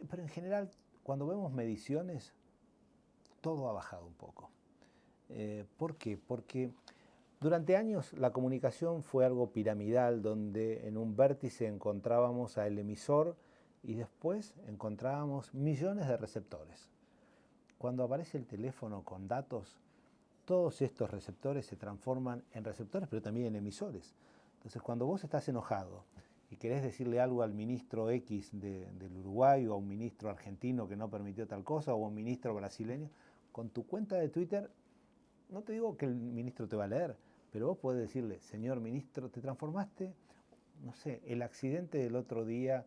Pero en general, cuando vemos mediciones, todo ha bajado un poco. ¿Por qué? Porque durante años la comunicación fue algo piramidal, donde en un vértice encontrábamos al emisor y después encontrábamos millones de receptores. Cuando aparece el teléfono con datos, todos estos receptores se transforman en receptores, pero también en emisores. Entonces, cuando vos estás enojado y querés decirle algo al ministro X del Uruguay o a un ministro argentino que no permitió tal cosa o a un ministro brasileño, con tu cuenta de Twitter, no te digo que el ministro te va a leer, pero vos podés decirle, señor ministro, te transformaste, no sé, el accidente del otro día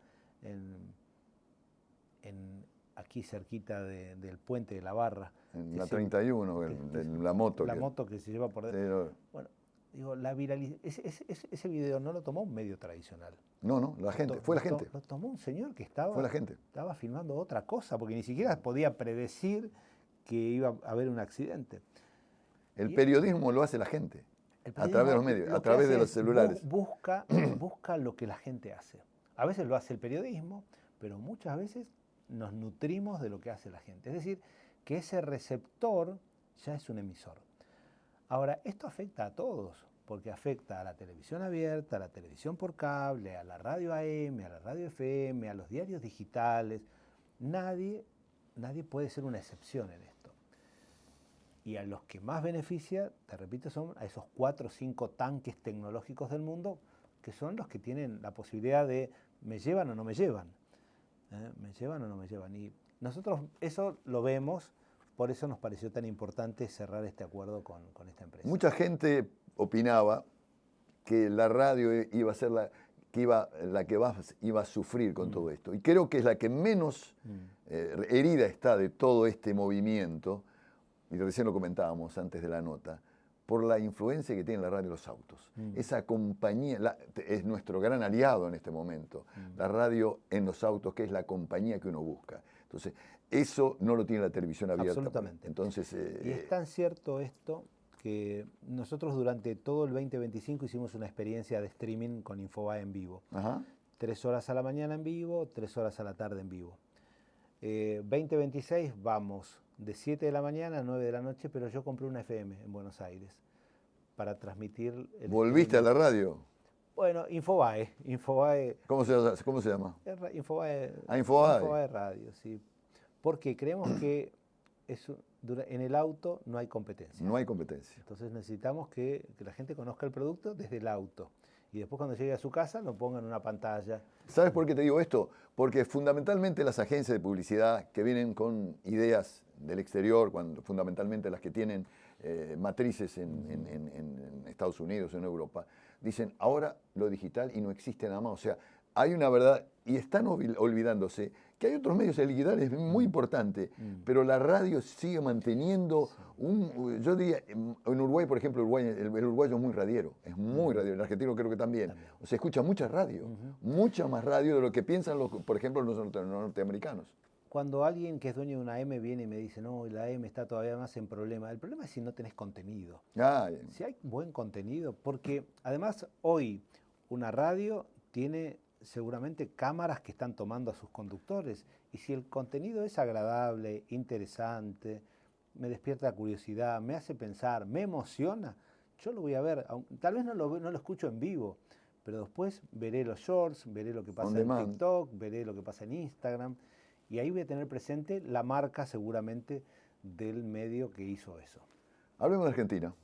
aquí cerquita del puente de la Barra. En la 31, la moto. La moto que se lleva por dentro. Bueno, digo, ese video no lo tomó un medio tradicional. No, la gente, fue la gente. Lo tomó un señor que estaba, fue la gente. Estaba filmando otra cosa, porque ni siquiera podía predecir que iba a haber un accidente. El periodismo lo hace la gente, a través de los medios, a través de los celulares. Busca lo que la gente hace. A veces lo hace el periodismo, pero muchas veces nos nutrimos de lo que hace la gente. Es decir, que ese receptor ya es un emisor. Ahora, esto afecta a todos, porque afecta a la televisión abierta, a la televisión por cable, a la radio AM, a la radio FM, a los diarios digitales. Nadie puede ser una excepción en esto. Y a los que más beneficia, te repito, son a esos 4 o 5 tanques tecnológicos del mundo, que son los que tienen la posibilidad de ¿me llevan o no me llevan? ¿Me llevan o no me llevan? Y nosotros eso lo vemos, por eso nos pareció tan importante cerrar este acuerdo con esta empresa. Mucha gente opinaba que la radio iba a ser la que iba a sufrir con todo esto. Y creo que es la que menos herida está de todo este movimiento, y recién lo comentábamos antes de la nota, por la influencia que tiene la radio en los autos. Esa compañía es nuestro gran aliado en este momento, la radio en los autos, que es la compañía que uno busca. Entonces, eso no lo tiene la televisión abierta. Absolutamente. Entonces, y es tan cierto esto que nosotros durante todo el 2025 hicimos una experiencia de streaming con Infobae en vivo. Ajá. 3 horas a la mañana en vivo, 3 horas a la tarde en vivo. 2026 vamos de 7 de la mañana a 9 de la noche, pero yo compré una FM en Buenos Aires para transmitir... ¿Volviste a la radio? Bueno, Infobae. ¿Cómo se llama? Infobae. Infobae. Infobae Radio, sí. Porque creemos que en el auto no hay competencia. No hay competencia. Entonces necesitamos que la gente conozca el producto desde el auto. Y después cuando llegue a su casa lo ponga en una pantalla. ¿Sabes por qué te digo esto? Porque fundamentalmente las agencias de publicidad que vienen con ideas del exterior, fundamentalmente las que tienen matrices en Estados Unidos, en Europa, dicen ahora lo digital y no existe nada más. O sea, hay una verdad y están olvidándose que hay otros medios, el digital es muy importante, pero la radio sigue manteniendo yo diría, en Uruguay, por ejemplo, el uruguayo es muy radiero, el argentino creo que también. O sea, escucha mucha radio, mucha más radio de lo que piensan, por ejemplo, los norteamericanos. Cuando alguien que es dueño de una AM viene y me dice, no, la AM está todavía más en problema, el problema es si no tenés contenido. Si hay buen contenido, porque además hoy una radio tiene seguramente cámaras que están tomando a sus conductores, y si el contenido es agradable, interesante, me despierta curiosidad, me hace pensar, me emociona, yo lo voy a ver, tal vez no lo escucho en vivo, pero después veré los shorts, veré lo que pasa en TikTok, veré lo que pasa en Instagram, y ahí voy a tener presente la marca seguramente del medio que hizo eso. Hablemos de Argentina.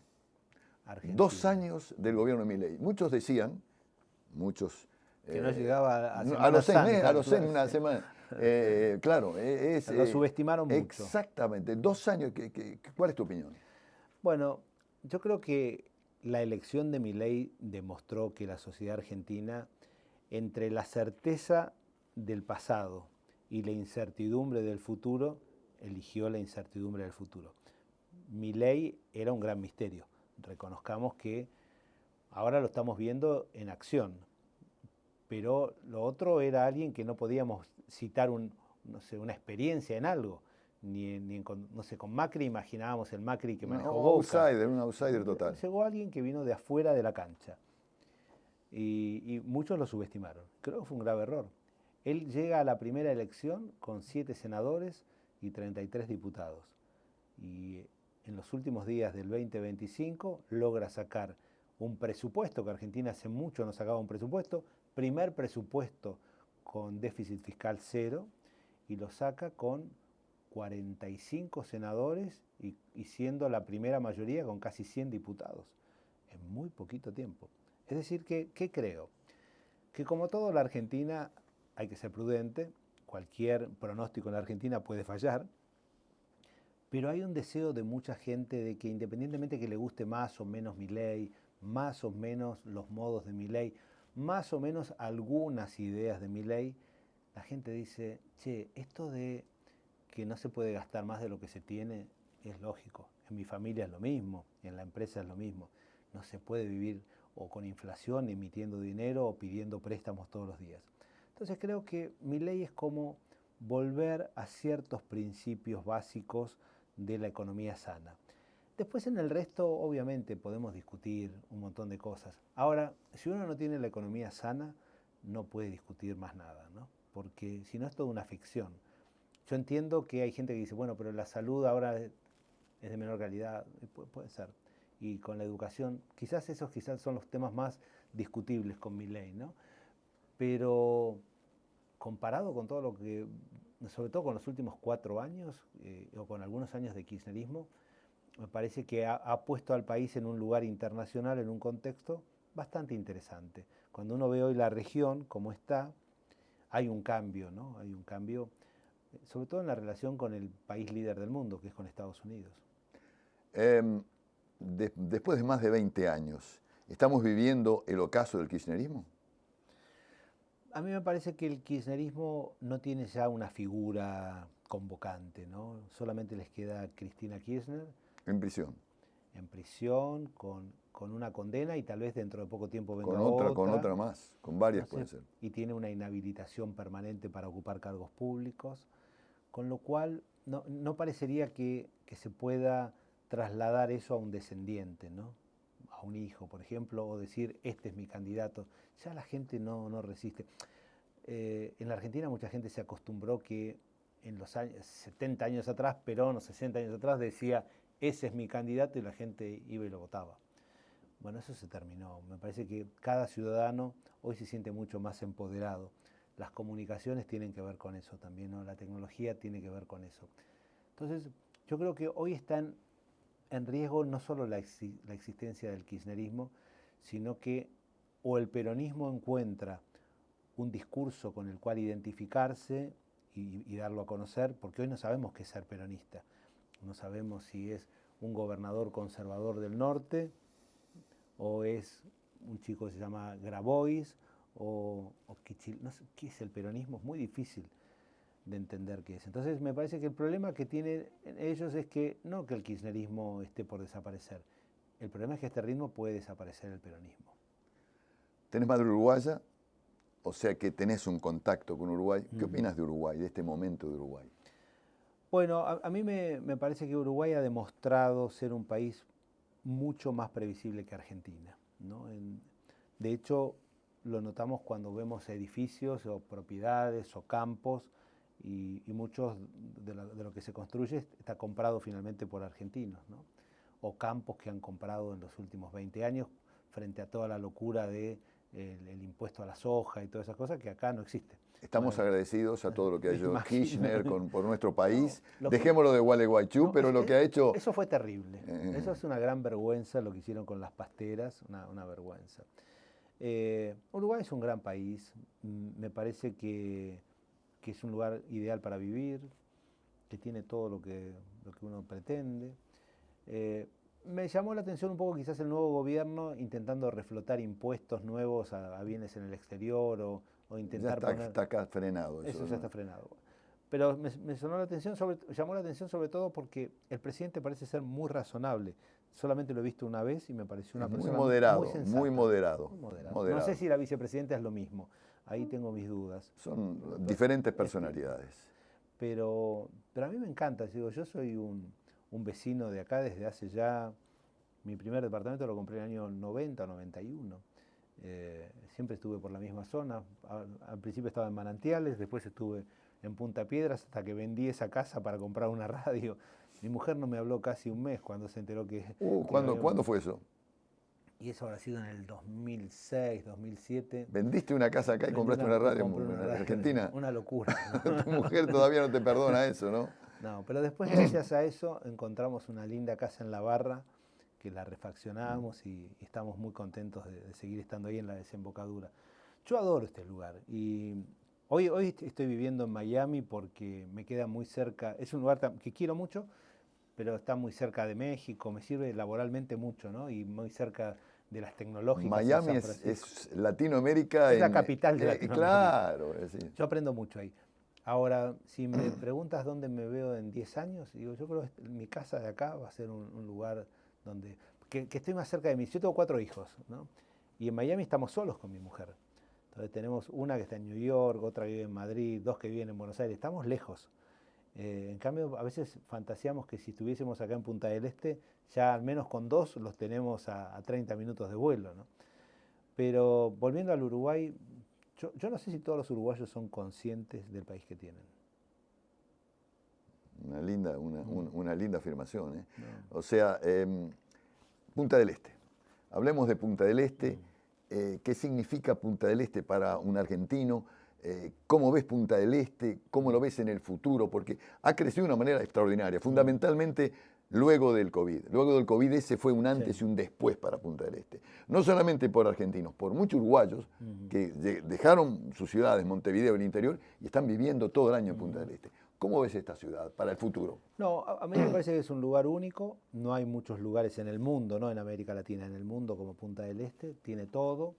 2 años del gobierno de Milei. Muchos decían, que no llegaba a los 6 meses, una semana. Claro, lo subestimaron mucho. Exactamente. 2 años. ¿Cuál es tu opinión? Bueno, yo creo que la elección de Milei demostró que la sociedad argentina, entre la certeza del pasado y la incertidumbre del futuro, eligió la incertidumbre del futuro. Milei era un gran misterio. Reconozcamos que ahora lo estamos viendo en acción. Pero lo otro era alguien que no podíamos citar una experiencia en algo. Con Macri imaginábamos el Macri que manejó Boca. Un outsider total. Llegó alguien que vino de afuera de la cancha. Y muchos lo subestimaron. Creo que fue un grave error. Él llega a la primera elección con 7 senadores y 33 diputados. Y en los últimos días del 2025 logra sacar un presupuesto, que Argentina hace mucho no sacaba un presupuesto, primer presupuesto con déficit fiscal 0, y lo saca con 45 senadores y siendo la primera mayoría con casi 100 diputados, en muy poquito tiempo. Es decir, ¿qué creo? que como todo la Argentina hay que ser prudente, cualquier pronóstico en la Argentina puede fallar, pero hay un deseo de mucha gente de que independientemente que le guste más o menos Milei, más o menos los modos de Milei, más o menos algunas ideas de Milei, la gente dice, che, esto de que no se puede gastar más de lo que se tiene es lógico. En mi familia es lo mismo, en la empresa es lo mismo. No se puede vivir o con inflación emitiendo dinero o pidiendo préstamos todos los días. Entonces creo que Milei es como volver a ciertos principios básicos de la economía sana. Después en el resto obviamente podemos discutir un montón de cosas. Ahora, si uno no tiene la economía sana, no puede discutir más nada, ¿no? Porque si no es toda una ficción. Yo entiendo que hay gente que dice, bueno, pero la salud ahora es de menor calidad, puede ser. Y con la educación, quizás esos son los temas más discutibles con Milei, ¿no? Pero comparado con todo lo que, sobre todo con los últimos 4 años, o con algunos años de kirchnerismo, me parece que ha puesto al país en un lugar internacional, en un contexto bastante interesante. Cuando uno ve hoy la región como está, hay un cambio, ¿no? Hay un cambio, sobre todo en la relación con el país líder del mundo, que es con Estados Unidos. Después de más de 20 años, ¿estamos viviendo el ocaso del kirchnerismo? A mí me parece que el kirchnerismo no tiene ya una figura convocante, ¿no? Solamente les queda Cristina Kirchner. En prisión. En prisión, con una condena y tal vez dentro de poco tiempo venga Con otra más, con varias no sé, puede ser. Y tiene una inhabilitación permanente para ocupar cargos públicos, con lo cual no parecería que se pueda trasladar eso a un descendiente, ¿no? A un hijo, por ejemplo, o decir, este es mi candidato. Ya la gente no resiste. En la Argentina mucha gente se acostumbró que en los años, 70 años atrás, Perón, o 60 años atrás, decía, ese es mi candidato, y la gente iba y lo votaba. Bueno, eso se terminó. Me parece que cada ciudadano hoy se siente mucho más empoderado. Las comunicaciones tienen que ver con eso también, ¿no? La tecnología tiene que ver con eso. Entonces, yo creo que hoy están en riesgo no solo la existencia del kirchnerismo, sino que o el peronismo encuentra un discurso con el cual identificarse y darlo a conocer, porque hoy no sabemos qué es ser peronista. No sabemos si es un gobernador conservador del norte, o es un chico que se llama Grabois, o Kichil, no sé qué es el peronismo, es muy difícil de entender qué es. Entonces me parece que el problema que tienen ellos es que no que el kirchnerismo esté por desaparecer, el problema es que a este ritmo puede desaparecer el peronismo. ¿Tenés madre uruguaya? O sea que tenés un contacto con Uruguay. ¿Qué opinas de Uruguay, de este momento de Uruguay? Bueno, a mí me parece que Uruguay ha demostrado ser un país mucho más previsible que Argentina, ¿no? De hecho, lo notamos cuando vemos edificios o propiedades o campos y muchos de lo que se construye está comprado finalmente por argentinos, ¿no? O campos que han comprado en los últimos 20 años frente a toda la locura del impuesto a la soja y todas esas cosas que acá no existe. Estamos agradecidos a todo lo que ha hecho imagino. Kirchner por nuestro país. No, Dejémoslo de Gualeguaychú, pero lo que ha hecho... Eso fue terrible. Eso es una gran vergüenza lo que hicieron con las pasteras, una vergüenza. Uruguay es un gran país. Me parece que es un lugar ideal para vivir, que tiene todo lo que uno pretende. Me llamó la atención un poco quizás el nuevo gobierno intentando reflotar impuestos nuevos a bienes en el exterior o intentar está acá frenado. Eso ¿no? ya está frenado. Pero me llamó la atención sobre todo porque el presidente parece ser muy razonable. Solamente lo he visto una vez y me pareció una persona muy sensata. Muy moderado. No sé si la vicepresidenta es lo mismo. Ahí tengo mis dudas. Son diferentes personalidades. Pero a mí me encanta. Digo, yo soy un vecino de acá desde hace ya... Mi primer departamento lo compré en el año 90 o 91. Siempre estuve por la misma zona. Al principio estaba en Manantiales, después estuve en Punta Piedras hasta que vendí esa casa para comprar una radio. Mi mujer no me habló casi un mes cuando se enteró que... ¿Cuándo fue eso? Y eso habrá sido en el 2006, 2007. ¿Vendiste una casa acá y compraste una radio en Argentina? Una locura, ¿no? Tu mujer todavía no te perdona eso, ¿no? No, pero después gracias a eso encontramos una linda casa en La Barra, que la refaccionamos y estamos muy contentos de seguir estando ahí en la desembocadura. Yo adoro este lugar y hoy estoy viviendo en Miami porque me queda muy cerca, es un lugar que quiero mucho, pero está muy cerca de México, me sirve laboralmente mucho, ¿no? Y muy cerca de las tecnológicas en Miami San Francisco. es Latinoamérica. Es la capital de Latinoamérica. Claro, es decir, Yo aprendo mucho ahí. Ahora, si me preguntas dónde me veo en 10 años, digo, yo creo que mi casa de acá va a ser un lugar donde que estoy más cerca de mí. Yo tengo 4 hijos, ¿no? Y en Miami estamos solos con mi mujer. Entonces tenemos una que está en New York, otra que vive en Madrid, 2 que viven en Buenos Aires. Estamos lejos. En cambio, a veces fantaseamos que si estuviésemos acá en Punta del Este, ya al menos con 2 los tenemos a 30 minutos de vuelo, ¿no? Pero volviendo al Uruguay, yo no sé si todos los uruguayos son conscientes del país que tienen. una linda afirmación, ¿eh? No. O sea, Punta del Este. Hablemos de Punta del Este. ¿Qué significa Punta del Este para un argentino? ¿Cómo ves Punta del Este? ¿Cómo lo ves en el futuro? Porque ha crecido de una manera extraordinaria, fundamentalmente luego del COVID. Luego del COVID ese fue un antes y un después para Punta del Este. No solamente por argentinos, por muchos uruguayos que dejaron sus ciudades, Montevideo, el interior, y están viviendo todo el año en Punta del Este. ¿Cómo ves esta ciudad para el futuro? No, a mí me parece que es un lugar único. No hay muchos lugares en el mundo, no en América Latina, en el mundo como Punta del Este. Tiene todo.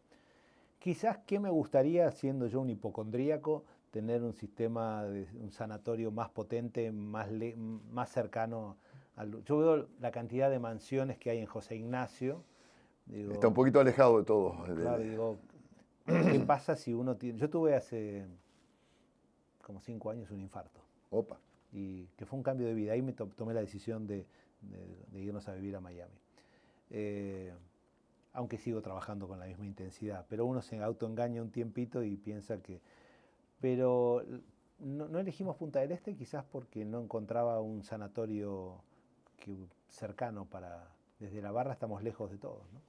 Quizás que me gustaría, siendo yo un hipocondríaco, tener un sistema, un sanatorio más potente, más cercano. Yo veo la cantidad de mansiones que hay en José Ignacio. Digo, Está un poquito alejado de todo. claro, digo, ¿qué pasa si uno tiene...? Yo tuve hace como 5 años un infarto. Opa. Y que fue un cambio de vida. Ahí me tomé la decisión de irnos a vivir a Miami. Aunque sigo trabajando con la misma intensidad, pero uno se autoengaña un tiempito y piensa que... Pero no elegimos Punta del Este quizás porque no encontraba un sanatorio cercano para... Desde la barra estamos lejos de todos, ¿no?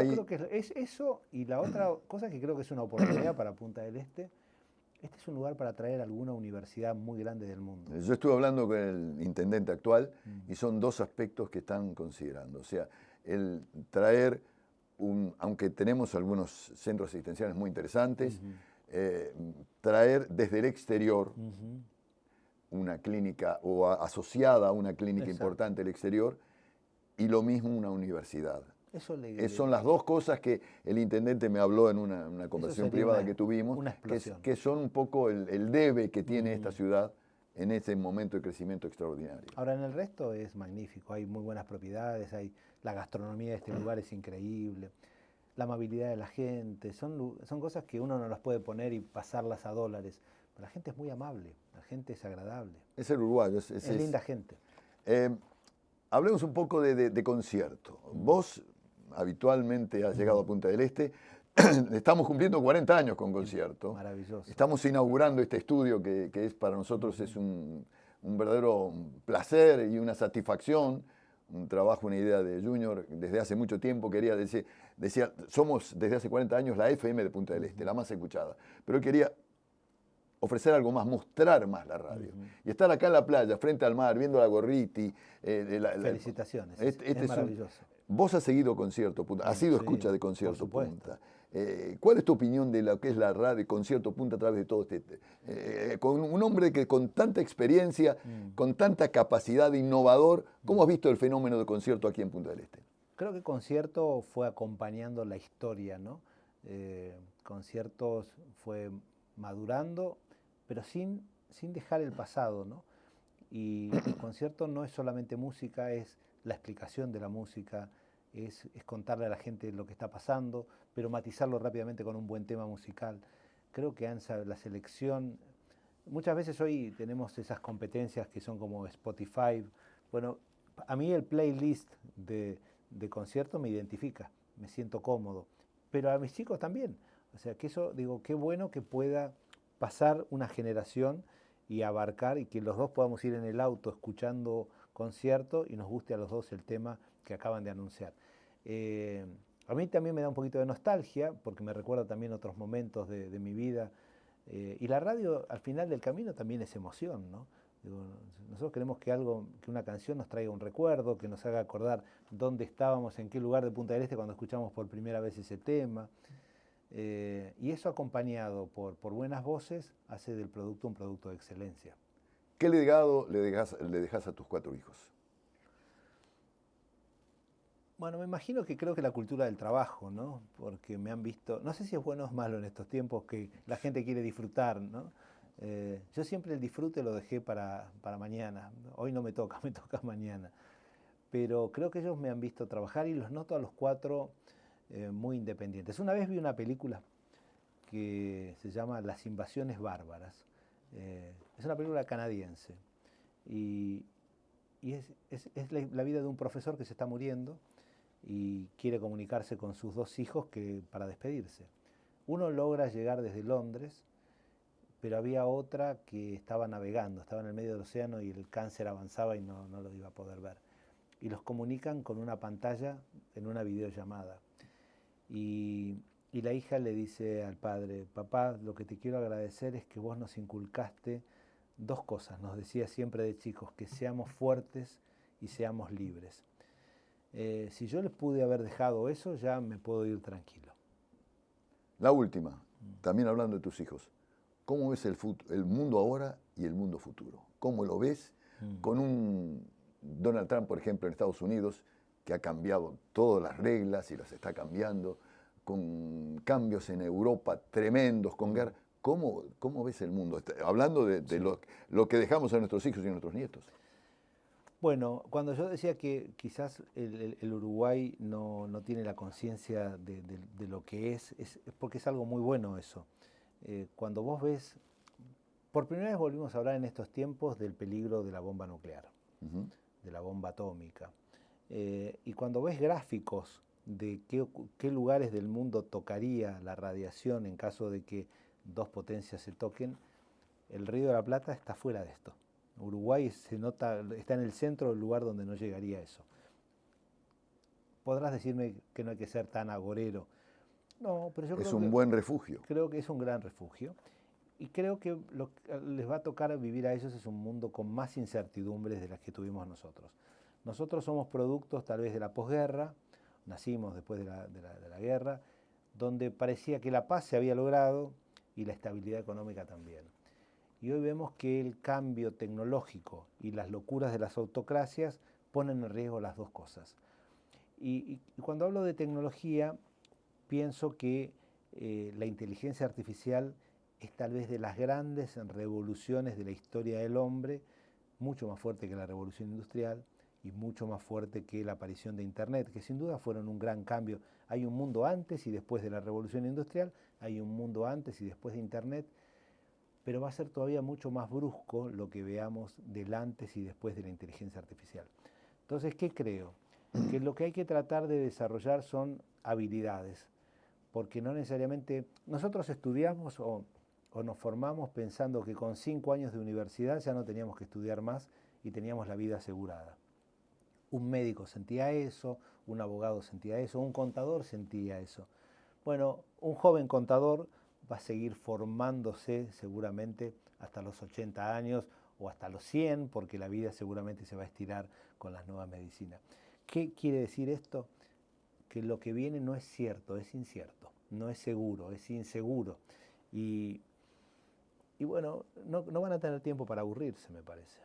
Yo creo que es eso, y la otra cosa que creo que es una oportunidad para Punta del Este. Este es un lugar para traer alguna universidad muy grande del mundo. Yo estuve hablando con el intendente actual y son 2 aspectos que están considerando. O sea, el traer, aunque tenemos algunos centros asistenciales muy interesantes, traer desde el exterior una clínica o asociada a una clínica importante del exterior y lo mismo una universidad. Son las 2 cosas que el intendente me habló en una conversación privada que tuvimos, que son un poco el debe que tiene esta ciudad en este momento de crecimiento extraordinario. Ahora, en el resto es magnífico, hay muy buenas propiedades, la gastronomía de este lugar es increíble, la amabilidad de la gente, son cosas que uno no las puede poner y pasarlas a dólares, pero la gente es muy amable, la gente es agradable. Es el uruguayo. Es linda gente. Hablemos un poco de concierto. Vos habitualmente has llegado a Punta del Este. Estamos cumpliendo 40 años con concierto. Maravilloso. Estamos inaugurando este estudio que es para nosotros es un verdadero placer y una satisfacción. Un trabajo, una idea de Junior desde hace mucho tiempo. Decía, somos desde hace 40 años la FM de Punta del Este, la más escuchada. Pero él quería ofrecer algo más, mostrar más la radio. Y estar acá en la playa, frente al mar, viendo la Gorriti. Felicitaciones, es maravilloso. Vos has seguido Concierto Punta, has sido escucha de Concierto Punta. ¿Cuál es tu opinión de lo que es la radio Concierto Punta a través de todo con un hombre que con tanta experiencia, con tanta capacidad de innovador, ¿cómo has visto el fenómeno de Concierto aquí en Punta del Este? Creo que Concierto fue acompañando la historia, ¿no? Conciertos fue madurando, pero sin dejar el pasado, ¿no? Y el Concierto no es solamente música, es la explicación de la música, es contarle a la gente lo que está pasando, pero matizarlo rápidamente con un buen tema musical. Creo que la selección, muchas veces hoy tenemos esas competencias que son como Spotify. Bueno, a mí el playlist de Concierto me identifica, me siento cómodo, pero a mis chicos también. O sea, que eso, digo, qué bueno que pueda pasar una generación y abarcar y que los dos podamos ir en el auto escuchando Concierto y nos guste a los dos el tema que acaban de anunciar. A mí también me da un poquito de nostalgia porque me recuerda también otros momentos de mi vida y la radio al final del camino también es emoción, ¿no? Digo, nosotros queremos que una canción nos traiga un recuerdo, que nos haga acordar dónde estábamos, en qué lugar de Punta del Este cuando escuchamos por primera vez ese tema. Y eso acompañado por buenas voces hace del producto un producto de excelencia. ¿Qué legado le dejas a tus 4 hijos? Bueno, me imagino que creo que la cultura del trabajo, ¿no? Porque me han visto, no sé si es bueno o malo en estos tiempos que la gente quiere disfrutar, ¿no? Yo siempre el disfrute lo dejé para mañana. Hoy no me toca, me toca mañana. Pero creo que ellos me han visto trabajar y los noto a los 4 muy independientes. Una vez vi una película que se llama Las invasiones bárbaras. Es una película canadiense y es la vida de un profesor que se está muriendo y quiere comunicarse con sus 2 hijos para despedirse. Uno logra llegar desde Londres, pero había otra que estaba navegando, estaba en el medio del océano y el cáncer avanzaba y no lo iba a poder ver. Y los comunican con una pantalla en una videollamada. Y la hija le dice al padre: papá, lo que te quiero agradecer es que vos nos inculcaste 2 cosas, nos decía siempre de chicos, que seamos fuertes y seamos libres. Si yo les pude haber dejado eso, ya me puedo ir tranquilo. La última, también hablando de tus hijos. ¿Cómo ves el mundo ahora y el mundo futuro? ¿Cómo lo ves con un Donald Trump, por ejemplo, en Estados Unidos, que ha cambiado todas las reglas y las está cambiando, con cambios en Europa tremendos, con guerra? ¿Cómo ves el mundo? Hablando de sí, lo que dejamos a nuestros hijos y a nuestros nietos. Bueno, cuando yo decía que quizás el Uruguay no tiene la conciencia de lo que es porque es algo muy bueno eso. Cuando vos ves, por primera vez volvimos a hablar en estos tiempos del peligro de la bomba nuclear, de la bomba atómica. Y cuando ves gráficos de qué lugares del mundo tocaría la radiación en caso de que 2 potencias se toquen, el Río de la Plata está fuera de esto. Uruguay se nota, está en el centro del lugar donde no llegaría eso. Podrás decirme que no hay que ser tan agorero. No, pero yo creo que es un buen refugio. Creo que es un gran refugio. Y creo que lo que les va a tocar vivir a ellos es un mundo con más incertidumbres de las que tuvimos nosotros. Nosotros somos productos tal vez de la posguerra, nacimos después de la guerra, donde parecía que la paz se había logrado y la estabilidad económica también. Y hoy vemos que el cambio tecnológico y las locuras de las autocracias ponen en riesgo las 2 cosas. Y cuando hablo de tecnología, pienso que la inteligencia artificial es tal vez de las grandes revoluciones de la historia del hombre, mucho más fuerte que la revolución industrial y mucho más fuerte que la aparición de Internet, que sin duda fueron un gran cambio. Hay un mundo antes y después de la revolución industrial, hay un mundo antes y después de Internet, pero va a ser todavía mucho más brusco lo que veamos del antes y después de la inteligencia artificial. Entonces, ¿qué creo? Que lo que hay que tratar de desarrollar son habilidades, porque no necesariamente nosotros estudiamos o nos formamos pensando que con 5 años de universidad ya no teníamos que estudiar más y teníamos la vida asegurada. Un médico sentía eso, un abogado sentía eso, un contador sentía eso. Bueno, un joven contador va a seguir formándose seguramente hasta los 80 años o hasta los 100, porque la vida seguramente se va a estirar con las nuevas medicinas. ¿Qué quiere decir esto? Que lo que viene no es cierto, es incierto, no es seguro, es inseguro. Y bueno, no van a tener tiempo para aburrirse, me parece.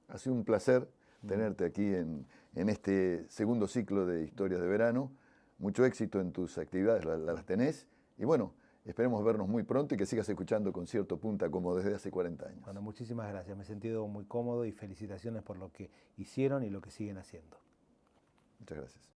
Ha sido un placer tenerte aquí en este segundo ciclo de Historias de Verano. Mucho éxito en tus actividades, las tenés. Y bueno, esperemos vernos muy pronto y que sigas escuchando Concierto Punta como desde hace 40 años. Bueno, muchísimas gracias. Me he sentido muy cómodo y felicitaciones por lo que hicieron y lo que siguen haciendo. Muchas gracias.